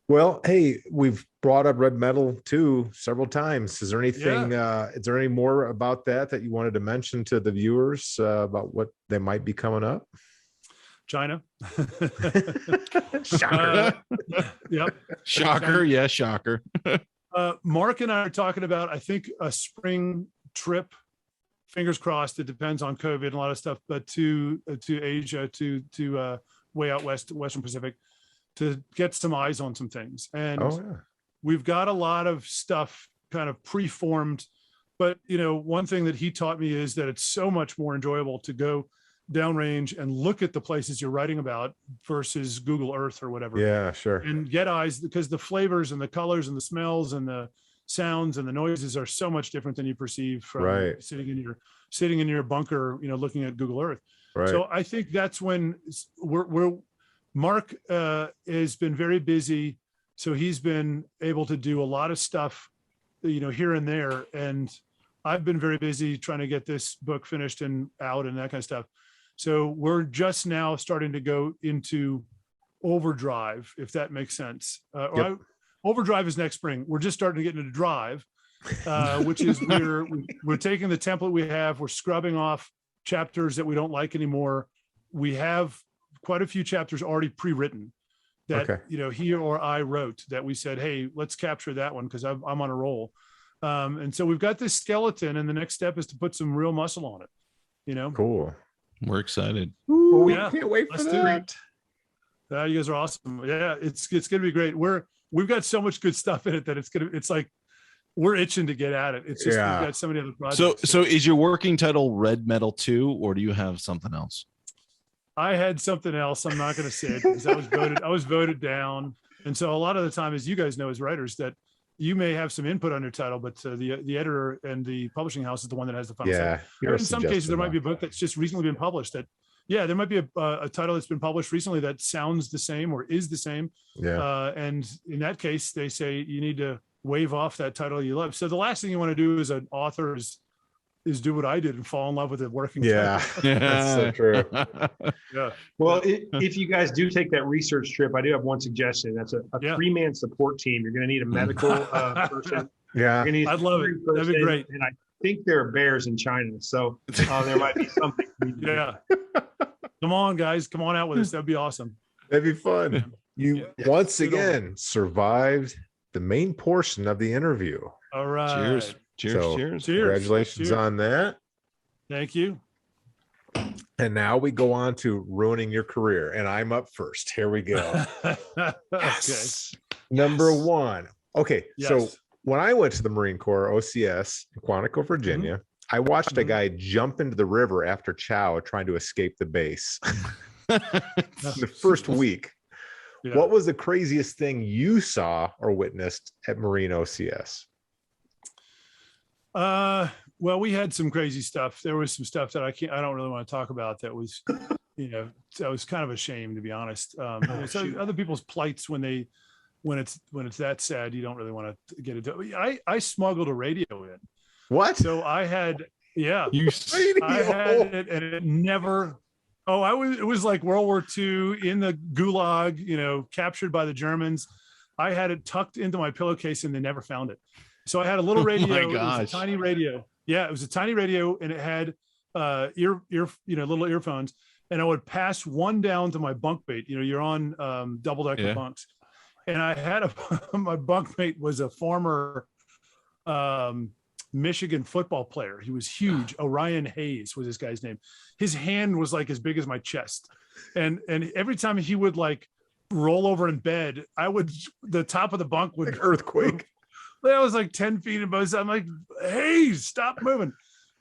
Well, hey, we've brought up Red Metal too several times. Is there anything, is there any more about that you wanted to mention to the viewers about what they might be coming up? China. Shocker. Yep. Shocker. Yeah, shocker. Mark and I are talking about, I think, a spring trip. Fingers crossed. It depends on COVID and a lot of stuff, but to Asia, to way out west, Western Pacific, to get some eyes on some things. And we've got a lot of stuff kind of preformed. But one thing that he taught me is that it's so much more enjoyable to go downrange and look at the places you're writing about versus Google Earth or whatever. Yeah, sure. And get eyes, because the flavors and the colors and the smells and the sounds and the noises are so much different than you perceive from sitting in your bunker, looking at Google Earth. Right. So I think that's when Mark has been very busy. So he's been able to do a lot of stuff, here and there. And I've been very busy trying to get this book finished and out and that kind of stuff. So we're just now starting to go into overdrive, if that makes sense. Overdrive is next spring. We're just starting to get into drive, which is we're taking the template we have, we're scrubbing off chapters that we don't like anymore. We have quite a few chapters already pre-written that he or I wrote that we said, hey, let's capture that one because I'm on a roll. And so we've got this skeleton, and the next step is to put some real muscle on it. Cool. We're excited. Ooh, we can't wait for that. You guys are awesome. Yeah, it's gonna be great. We've got so much good stuff in it that it's like we're itching to get at it. It's just we've got so many other projects. So is your working title Red Metal 2, or do you have something else? I had something else. I'm not going to say it because I was voted down. And so a lot of the time, as you guys know, as writers, that you may have some input on your title, but the editor and the publishing house is the one that has the final say. In some cases, there might be a book that's just recently been published that, there might be a title that's been published recently that sounds the same or is the same. And in that case, they say you need to wave off that title you love. So the last thing you want to do as an author is do what I did and fall in love with a working title. That's so true. Well, if you guys do take that research trip, I do have one suggestion. That's a 3-man support team. You're going to need a medical person. I'd love it. That'd be great. And I think there are bears in China, so there might be something. Come on, guys. Come on out with us. That'd be awesome. That'd be fun. You once again survived the main portion of the interview. All right. Cheers. Congratulations on that. Thank you. And now we go on to ruining your career. And I'm up first. Here we go. Yes. Number one. Okay. So when I went to the Marine Corps, OCS in Quantico, Virginia, I watched a guy jump into the river after chow trying to escape the base. The first week. What was the craziest thing you saw or witnessed at Marine OCS? Well, we had some crazy stuff. There was some stuff that I don't really want to talk about. That was, that was kind of a shame, to be honest. So other people's plights when it's that sad, you don't really want to get into. I smuggled a radio in. What? So I had, I had it, and it never. It was like World War II in the Gulag, captured by the Germans. I had it tucked into my pillowcase, and they never found it. So I had a little radio. Oh my gosh. It was a tiny radio. Yeah, it was a tiny radio, and it had little earphones. And I would pass one down to my bunkmate. You're on double-decker bunks, and I had my bunkmate was a former Michigan football player. He was huge. Orion Hayes was this guy's name. His hand was like as big as my chest, and every time he would like roll over in bed, the top of the bunk would earthquake. That was like 10 feet in both sides. I'm like, hey, stop moving.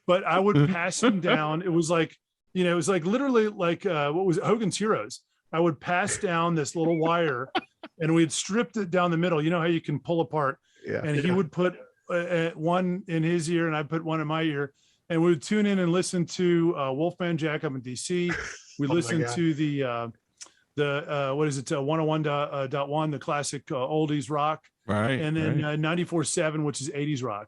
But I would pass him down. It was like, literally like what was it? Hogan's Heroes. I would pass down this little wire, and we'd stripped it down the middle. You know how you can pull apart. And he would put one in his ear, and I put one in my ear, and we would tune in and listen to Wolfman Jack up in DC. We listened to the what is it, 101.1, the classic oldies rock, right? And then 94.7, which is 80s rock.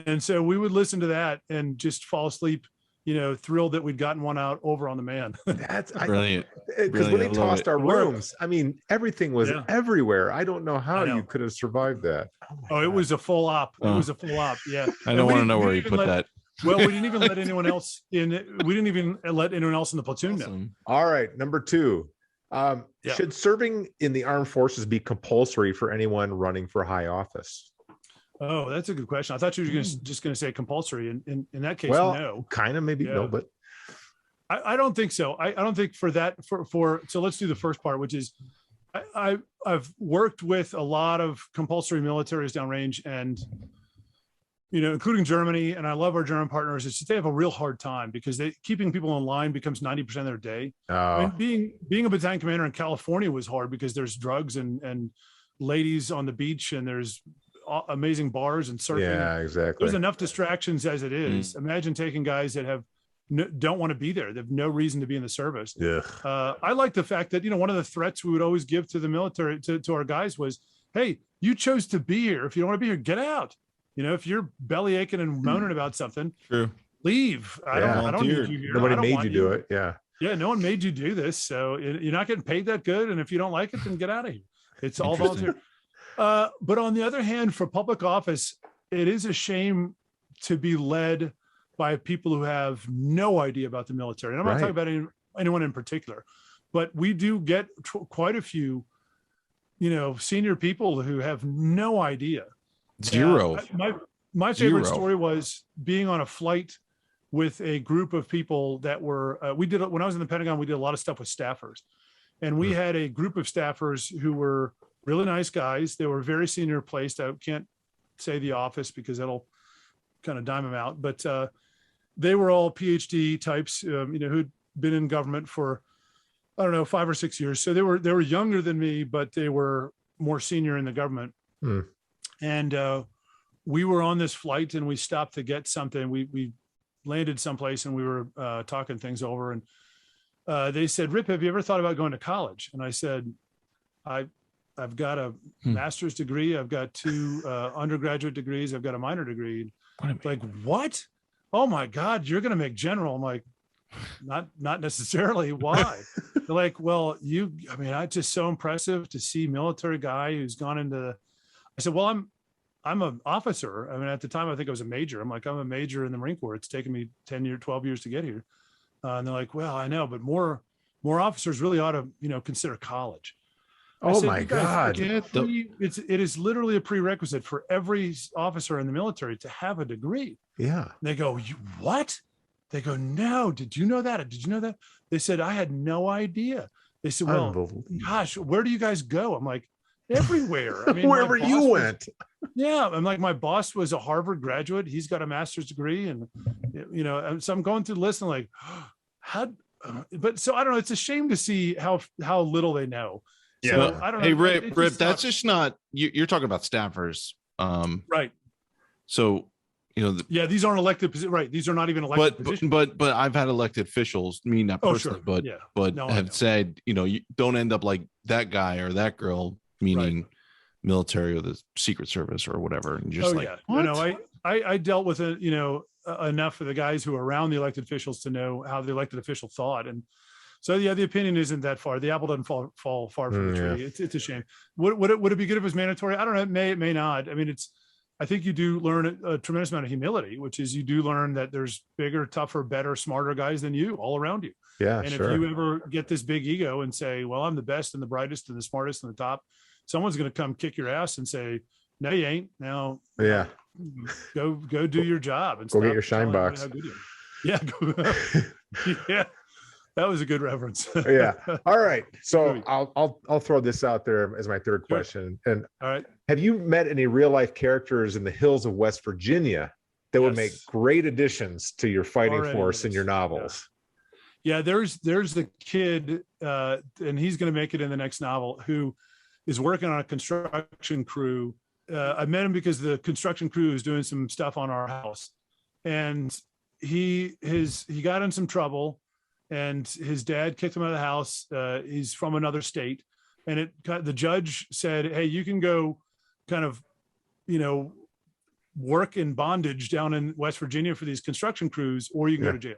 And so we would listen to that and just fall asleep, thrilled that we'd gotten one out over on the man. That's brilliant. Because when they tossed our rooms, I mean, everything was everywhere. I don't know how you could have survived that. Oh, it was a full op. It was a full op. Yeah. I don't want to know where you put that. Well, we didn't even let anyone else in. We didn't even let anyone else in the platoon know. All right. Number 2. Should serving in the armed forces be compulsory for anyone running for high office? Oh, that's a good question. I thought you were just going to say compulsory. In that case, well, no. Kind of, maybe no, but I don't think so. I don't think for that. So let's do the first part, which is I've worked with a lot of compulsory militaries downrange, and including Germany, and I love our German partners. It's just they have a real hard time because keeping people in line becomes 90% of their day. I mean, being a battalion commander in California was hard because there's drugs and ladies on the beach, and there's amazing bars and surfing. Yeah, exactly. There's enough distractions as it is. Imagine taking guys that don't want to be there. They have no reason to be in the service. Yeah. I like the fact that, one of the threats we would always give to the military, to our guys was, hey, you chose to be here. If you don't want to be here, get out. If you're belly aching and moaning about something, leave. I don't need you here. Nobody made you do it. Yeah. Yeah. No one made you do this. So you're not getting paid that good. And if you don't like it, then get out of here. It's all volunteer. But on the other hand, for public office, it is a shame to be led by people who have no idea about the military. And I'm not talking about anyone in particular, but we do get quite a few, senior people who have no idea. Zero. My favorite story was being on a flight with a group of people that were, when I was in the Pentagon, we did a lot of stuff with staffers, and we had a group of staffers who were really nice guys. They were very senior placed. I can't say the office because that'll kind of dime them out, but they were all PhD types, who'd been in government for, I don't know, 5 or 6 years. So they were younger than me, but they were more senior in the government. And we were on this flight, and we stopped to get something. We landed someplace, and we were talking things over, and they said, "Rip, have you ever thought about going to college?" And I said, I've got a master's degree. I've got 2 undergraduate degrees. I've got a minor degree. Like, what? Oh my God, you're going to make general. I'm like, not necessarily. Why? They're like, well, it's just so impressive to see military guy who's gone into. I said, well, I'm an officer. I mean, at the time, I think I was a major. I'm a major in the Marine Corps. It's taken me 12 years to get here. And they're like, well, I know, but more officers really ought to, consider college. My God. It is literally a prerequisite for every officer in the military to have a degree. Yeah. And they go, what? They go, no. Did you know that? Did you know that? They said, I had no idea. They said, well, gosh, where do you guys go? I'm like, everywhere. I mean, wherever you went. Yeah. I'm like, my boss was a Harvard graduate. He's got a master's degree. And, so I'm going through the list and like, but so I don't know. It's a shame to see how little they know. Yeah. So, I don't know. Hey, Rip, that's just not, you're talking about staffers. Right. So, these aren't elected positions. Right. These are not even elected positions. But I've had elected officials, me not personally, but have said, you don't end up like that guy or that girl, meaning military or the Secret Service or whatever. And just what? I dealt with it, enough of the guys who are around the elected officials to know how the elected official thought. And so, the opinion isn't that far. The apple doesn't fall far from the tree. It's a shame. Would it be good if it was mandatory? I don't know. It may not. I mean, I think you do learn a tremendous amount of humility, which is you do learn that there's bigger, tougher, better, smarter guys than you all around you. Yeah, and if you ever get this big ego and say, well, I'm the best and the brightest and the smartest and the top, someone's going to come kick your ass and say, no, you ain't. Now, go do your job and go get your shine box. Yeah. Yeah. That was a good reference. Yeah. All right. So I'll throw this out there as my third question. And all right. Have you met any real life characters in the hills of West Virginia that would make great additions to your fighting force in your novels? Yeah, there's a kid, and he's going to make it in the next novel, who is working on a construction crew. I met him because the construction crew is doing some stuff on our house, and he got in some trouble, and his dad kicked him out of the house. He's from another state, and the judge said, "Hey, you can go, kind of, work in bondage down in West Virginia for these construction crews, or you can go to jail."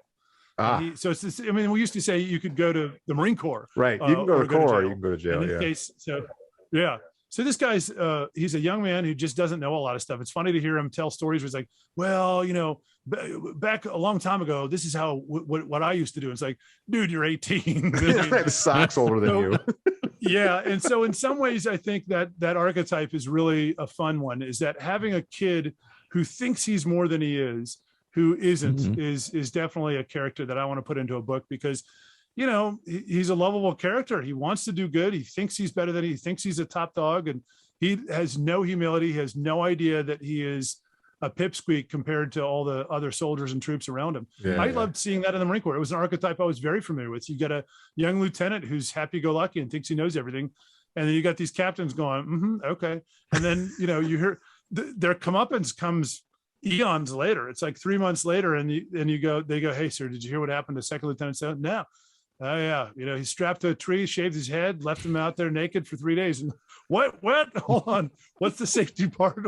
So it's this, I mean, we used to say you could go to the Marine Corps, right? You can go to the Corps, or you can go to jail. In this case, so this guy's he's a young man who just doesn't know a lot of stuff. It's funny to hear him tell stories where he's like, well, back a long time ago, this is how what I used to do. It's like, dude, you're 18. The socks older than you. Yeah. And so in some ways, I think that archetype is really a fun one, is that having a kid who thinks he's more than he is, who isn't, is definitely a character that I want to put into a book, because he's a lovable character. He wants to do good. He thinks he's better than he thinks he's a top dog, and he has no humility. He has no idea that he is a pipsqueak compared to all the other soldiers and troops around him. I loved seeing that in the Marine Corps. It was an archetype I was very familiar with. You get a young lieutenant who's happy-go-lucky and thinks he knows everything, and then you got these captains going, okay, and then you hear their comeuppance comes eons later. It's like 3 months later, and they go, "Hey, sir, did you hear what happened to Second Lieutenant so?" "No." "Oh yeah, he's strapped to a tree, shaved his head, left him out there naked for 3 days." And what? Hold on. What's the safety part?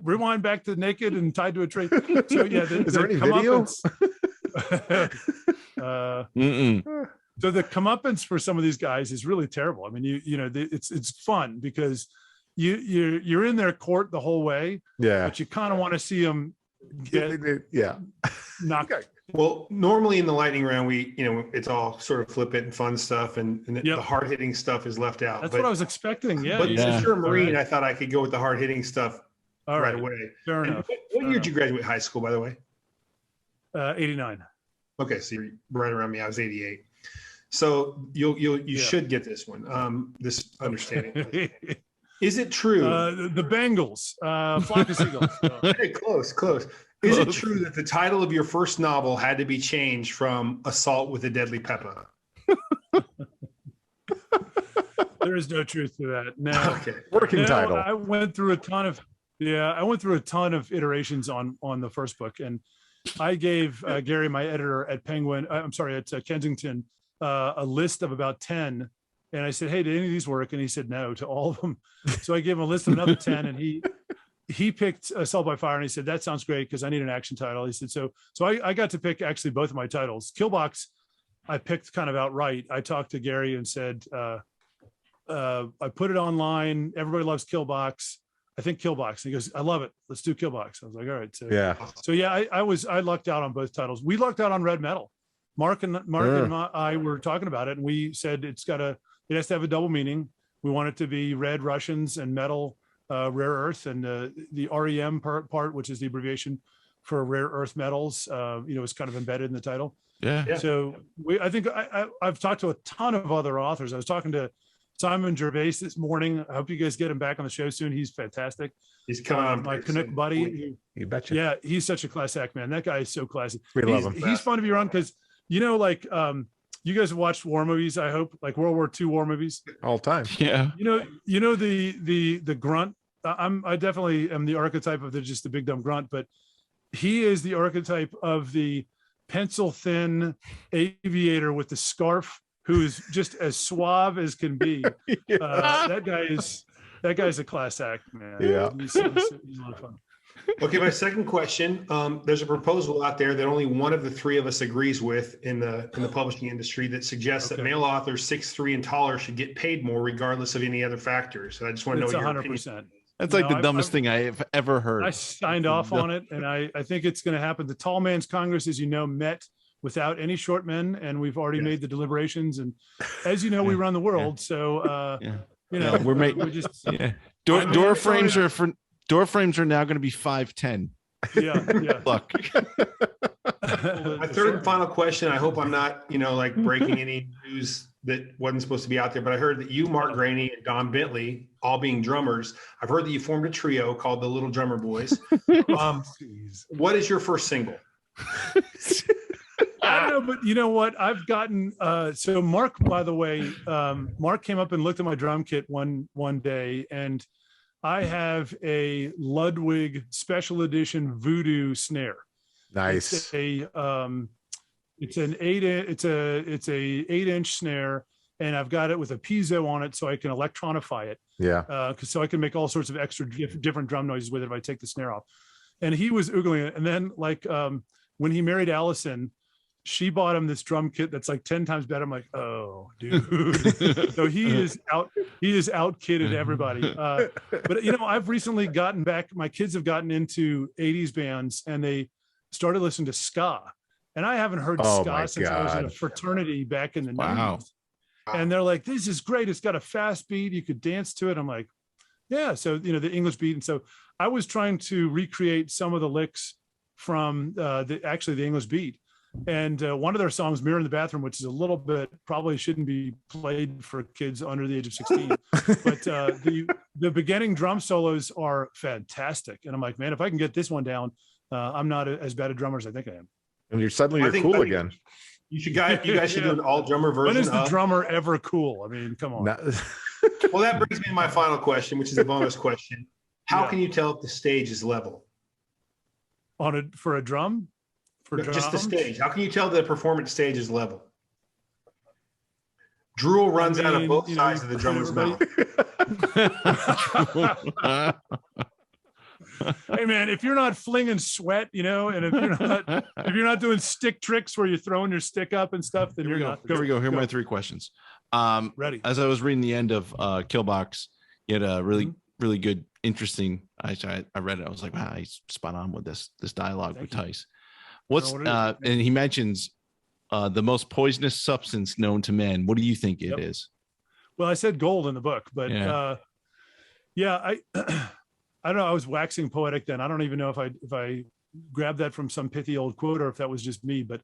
Rewind back to naked and tied to a tree. So yeah, is there any video? So the comeuppance for some of these guys is really terrible. I mean, it's fun because you're in their court the whole way. Yeah, but you kind of want to see them get knocked. Well, normally in the lightning round, we, it's all sort of flippant and fun stuff, and the hard hitting stuff is left out. That's what I was expecting. Yeah. But since you're a Marine, I thought I could go with the hard hitting stuff right away. Fair enough. What year did you graduate high school, by the way? 89. Okay, so you're right around me. I was 88. So you should get this one. This understanding. Is it true? The Bengals, flock of seagulls. Hey, close. Is it true that the title of your first novel had to be changed from Assault with a Deadly Pepper? There is no truth to that. No. Okay. Working title. I went through a ton of iterations on the first book, and I gave Gary, my editor at at Kensington, a list of about 10. And I said, "Hey, did any of these work?" And he said no to all of them. So I gave him a list of another 10, and he picked Assault by Fire, and he said, "That sounds great because I need an action title." He said, so I got to pick actually both of my titles. Killbox, I picked kind of outright. I talked to Gary and said, I put it online. Everybody loves Killbox. I think Killbox. And he goes, "I love it. Let's do Killbox." I was like, all right. So I lucked out on both titles. We lucked out on Red Metal. Mark and I were talking about it, and we said it has to have a double meaning. We want it to be red Russians and metal rare earth, and the REM part, which is the abbreviation for rare earth metals, is kind of embedded in the title. Yeah. So I think I've talked to a ton of other authors. I was talking to Simon Gervais this morning. I hope you guys get him back on the show soon. He's fantastic. He's coming on. My Canuck buddy. You betcha. Yeah, he's such a class act, man. That guy is so classy. We love him. He's fun to be around because, you guys have watched war movies, I hope, like World War II war movies. All time. Yeah. The grunt. I definitely am the archetype of just the big dumb grunt, but he is the archetype of the pencil thin aviator with the scarf who is just as suave as can be. That guy's a class act, man. Yeah. He's a lot of fun. Okay, my second question. There's a proposal out there that only one of the three of us agrees with in the publishing industry that suggests that male authors 6'3" and taller should get paid more regardless of any other factors. So I just want to know your 100%. Opinion. That's like the dumbest thing I've ever heard. I signed off on it, and I think it's going to happen. The Tall Man's Congress, as you know, met without any short men, and we've already made the deliberations. And as you know, we run the world. So, door frames are now going to be 5'10". Yeah. Look. My third and final question. I hope I'm not, breaking any news that wasn't supposed to be out there, but I heard that you, Mark Graney, and Don Bentley, all being drummers, I've heard that you formed a trio called the Little Drummer Boys. What is your first single? I don't know, but you know what? I've gotten so Mark, by the way, Mark came up and looked at my drum kit one day, and I have a Ludwig special edition Voodoo snare. Nice. It's an 8-inch snare, and I've got it with a piezo on it so I can electronify it. Yeah. So I can make all sorts of extra different drum noises with it if I take the snare off. And he was oogling it. And then when he married Allison, she bought him this drum kit that's like 10 times better. I'm like, oh, dude. So he is out kidded everybody. But I've recently gotten back, my kids have gotten into 80s bands, and they started listening to ska. And I haven't heard ska since I was in a fraternity back in the 90s. And they're like, this is great. It's got a fast beat. You could dance to it. I'm like, yeah. So, the English beat. And so I was trying to recreate some of the licks from the English beat. And one of their songs, Mirror in the Bathroom, which is a little bit, probably shouldn't be played for kids under the age of 16. But the beginning drum solos are fantastic. And I'm like, man, if I can get this one down, I'm not as bad a drummer as I think I am. And you're cool again. You guys should do an all drummer version. When is the drummer ever cool? I mean, come on. Well, that brings me to my final question, which is a bonus question. How can you tell if the stage is level? For a drum? Just the stage. How can you tell the performance stage is level? Drool runs out of both sides of the drummer's mouth. Hey man, if you're not flinging sweat, and if you're not doing stick tricks where you're throwing your stick up and stuff, then you're not. Here we go. Here are my 3 questions. Ready. As I was reading the end of Killbox, you had a really good, interesting. I read it. I was like, wow, he's spot on with this dialogue with Tyce. And he mentions the most poisonous substance known to man. What do you think it is? Well, I said gold in the book, but I don't know. I was waxing poetic then. I don't even know if I grabbed that from some pithy old quote or if that was just me. But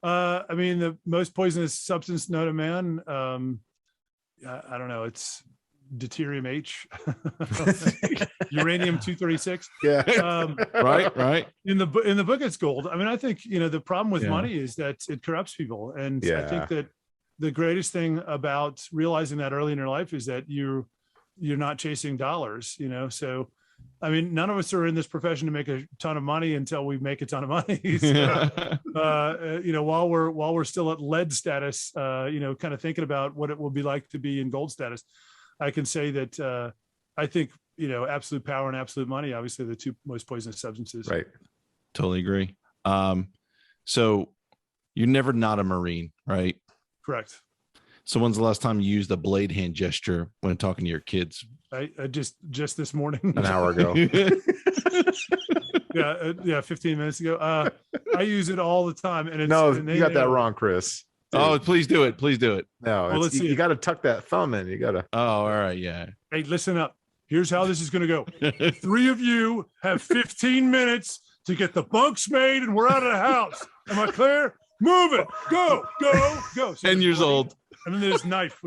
I mean, the most poisonous substance known to man. I don't know. It's deuterium H, uranium-236. Yeah. Right. In the book, it's gold. I mean, I think the problem with money is that it corrupts people, and I think that the greatest thing about realizing that early in your life is that you're not chasing dollars. So. I mean, none of us are in this profession to make a ton of money until we make a ton of money. So, while we're still at lead status, kind of thinking about what it will be like to be in gold status, I can say that I think, absolute power and absolute money, obviously the 2 most poisonous substances. Right. Totally agree. So you're never not a Marine, right? Correct. So when's the last time you used a blade hand gesture when talking to your kids? I just this morning, an hour ago. 15 minutes ago. I use it all the time, and you got that wrong, Chris. Dude. Oh, please do it. No, you got to tuck that thumb in. You got to. Oh, all right, yeah. Hey, listen up. Here's how this is going to go. 3 of you have 15 minutes to get the bunks made, and we're out of the house. Am I clear? Move it. Go. So 10 years old. And then there's knife,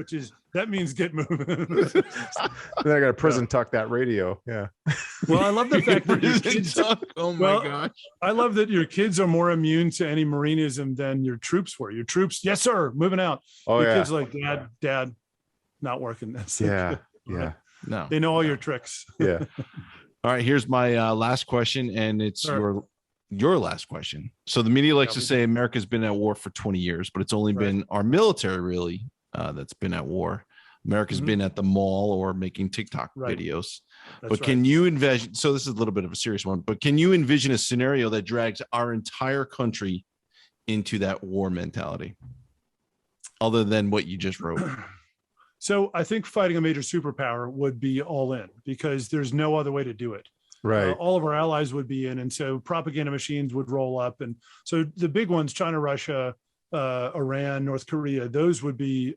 that means get moving. Then I got to prison tuck that radio. Yeah. Well, I love the fact that your kids. Oh my gosh. I love that your kids are more immune to any Marinism than your troops were. Your troops, yes, sir, moving out. Oh, your kids are like, Dad, not working. That's yeah. No. They know all your tricks. Yeah. All right. Here's my last question, and it's your last question. So the media likes to say America's been at war for 20 years, but it's only been our military really that's been at war. America's been at the mall or making TikTok videos. But can you envision, so this is a little bit of a serious one, but can you envision a scenario that drags our entire country into that war mentality other than what you just wrote? So I think fighting a major superpower would be all in because there's no other way to do it. Right. All of our allies would be in. And so propaganda machines would roll up. And so the big ones, China, Russia, Iran, North Korea, those would be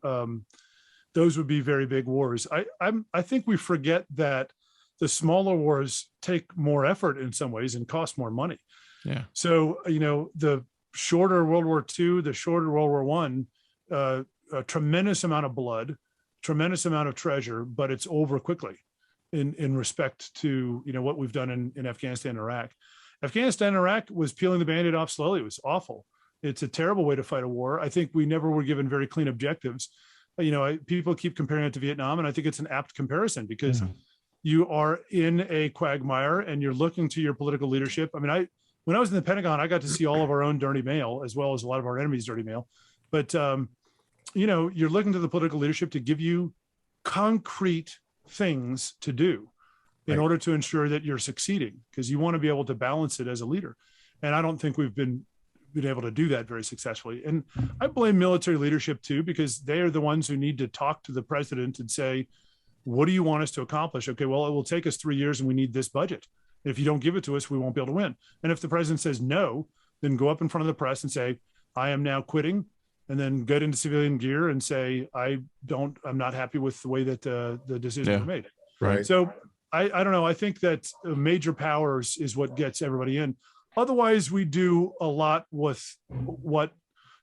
very big wars. I think we forget that the smaller wars take more effort in some ways and cost more money. Yeah. So, the shorter World War II, the shorter World War I, a tremendous amount of blood, tremendous amount of treasure, but it's over quickly. In respect to what we've done in Afghanistan and Iraq. Afghanistan and Iraq was peeling the Band-Aid off slowly. It was awful. It's a terrible way to fight a war. I think we never were given very clean objectives. People keep comparing it to Vietnam, and I think it's an apt comparison because you are in a quagmire and you're looking to your political leadership. I mean, when I was in the Pentagon, I got to see all of our own dirty mail as well as a lot of our enemies' dirty mail. But, you're looking to the political leadership to give you concrete things to do in order to ensure that you're succeeding, because you want to be able to balance it as a leader. And I don't think we've been able to do that very successfully. And I blame military leadership too, because they are the ones who need to talk to the president and say, what do you want us to accomplish? Okay, well, it will take us 3 years and we need this budget. If you don't give it to us, we won't be able to win. And if the president says no, then go up in front of the press and say, I am now quitting, and then get into civilian gear and say, I'm not happy with the way that the decisions were made. Right. So I don't know. I think that major powers is what gets everybody in. Otherwise, we do a lot with what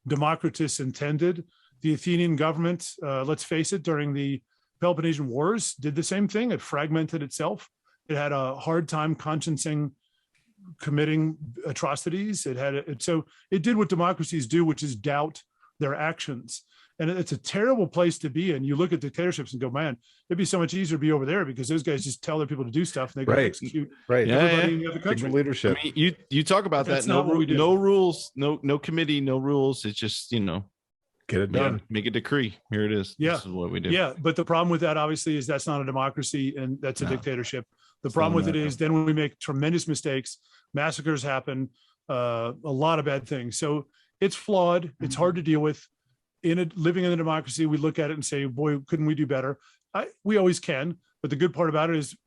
Democritus intended. The Athenian government, let's face it, during the Peloponnesian Wars, did the same thing. It fragmented itself. It had a hard time consciencing committing atrocities. So it did what democracies do, which is doubt their actions. And it's a terrible place to be in. You look at dictatorships and go, man, it'd be so much easier to be over there, because those guys just tell their people to do stuff and they go execute everybody in the other country. Leadership. I mean, you talk about that. No rules, no committee, no rules. It's just, get it done. Make a decree. Here it is. Yeah. This is what we do. Yeah. But the problem with that, obviously, is that's not a democracy, and that's a dictatorship. The problem with it is then we make tremendous mistakes, massacres happen, a lot of bad things. So it's flawed. It's hard to deal with. Living in a democracy, we look at it and say, boy, couldn't we do better? We always can. But the good part about it is,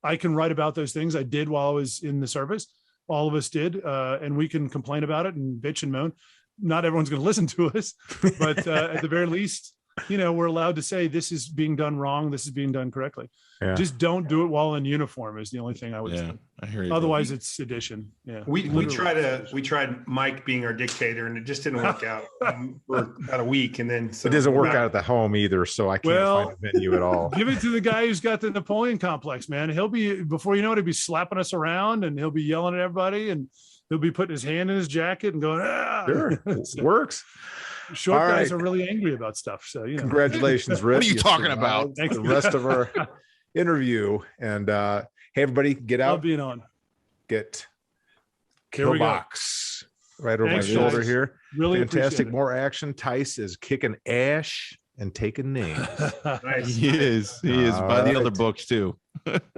I can write about those things I did while I was in the service. All of us did. And we can complain about it and bitch and moan. Not everyone's going to listen to us, but at the very least, we're allowed to say this is being done wrong. This is being done correctly. Yeah. Just don't do it while in uniform is the only thing I would say. I hear you. Otherwise, it's sedition. Yeah. We tried Mike being our dictator, and it just didn't work out for about a week. And then it doesn't work out at the home either. So I can't find a venue at all. Give it to the guy who's got the Napoleon complex, man. He'll be, before you know it, he'll be slapping us around, and he'll be yelling at everybody, and he'll be putting his hand in his jacket and going, Sure, so, works. Short guys are really angry about stuff. So, Congratulations, Rich. What are you talking about? The rest of our interview. And hey, everybody, get out. Love being on. Get Kill Box right over my shoulder here. Really fantastic. More action. Tyce is kicking ash and taking names. Nice. He is. Buy the other books too.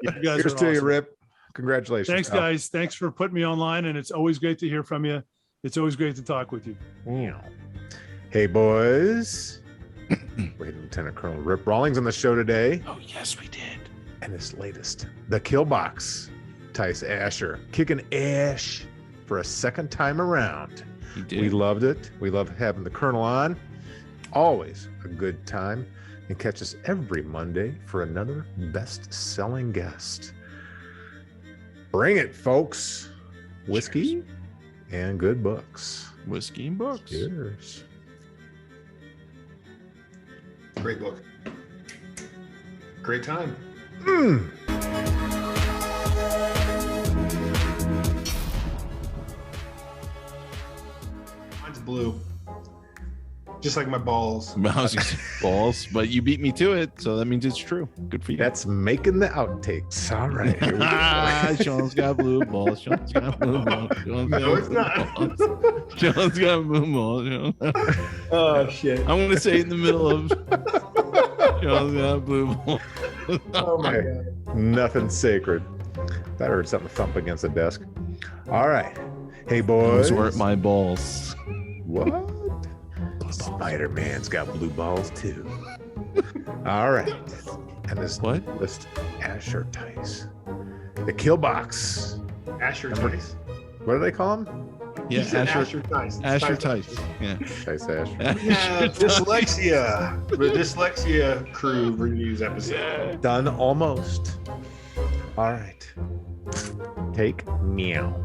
Here's to you, Rip. Congratulations. Thanks, guys. Thanks for putting me online, and it's always great to hear from you. It's always great to talk with you. Hey, boys. Wait, Lieutenant Colonel Rip Rawlings on the show today. Oh, yes, we did. And his latest, The Kill Box. Tyce Asher kicking ash for a second time around. He did. We loved it. We love having the Colonel on. Always a good time. And catch us every Monday for another best-selling guest. Bring it, folks. Whiskey Cheers. And good books. Whiskey and books. Cheers. Great book. Great time. Mine's blue. Just like my balls. Balls, but you beat me to it, so that means it's true. Good for you. That's making the outtakes. All right. Here we go. Sean's got blue balls. Sean's got blue balls. No, it's not. Sean's got blue balls. Oh, shit. I'm going to say in the middle of Sean's got blue balls. Oh, my God. Nothing sacred. That heard something thump against the desk. All right. Hey, boys. Those weren't my balls. What? Spider-Man's got blue balls too. All right. And this list, Asher Tyce. The Kill Box. Asher Tyce. What do they call him? Yeah, Asher Tyce. Asher Tyce. Yeah. Tyce Asher. Yeah, dyslexia. The dyslexia crew reviews episode. Done almost. All right. Take meow.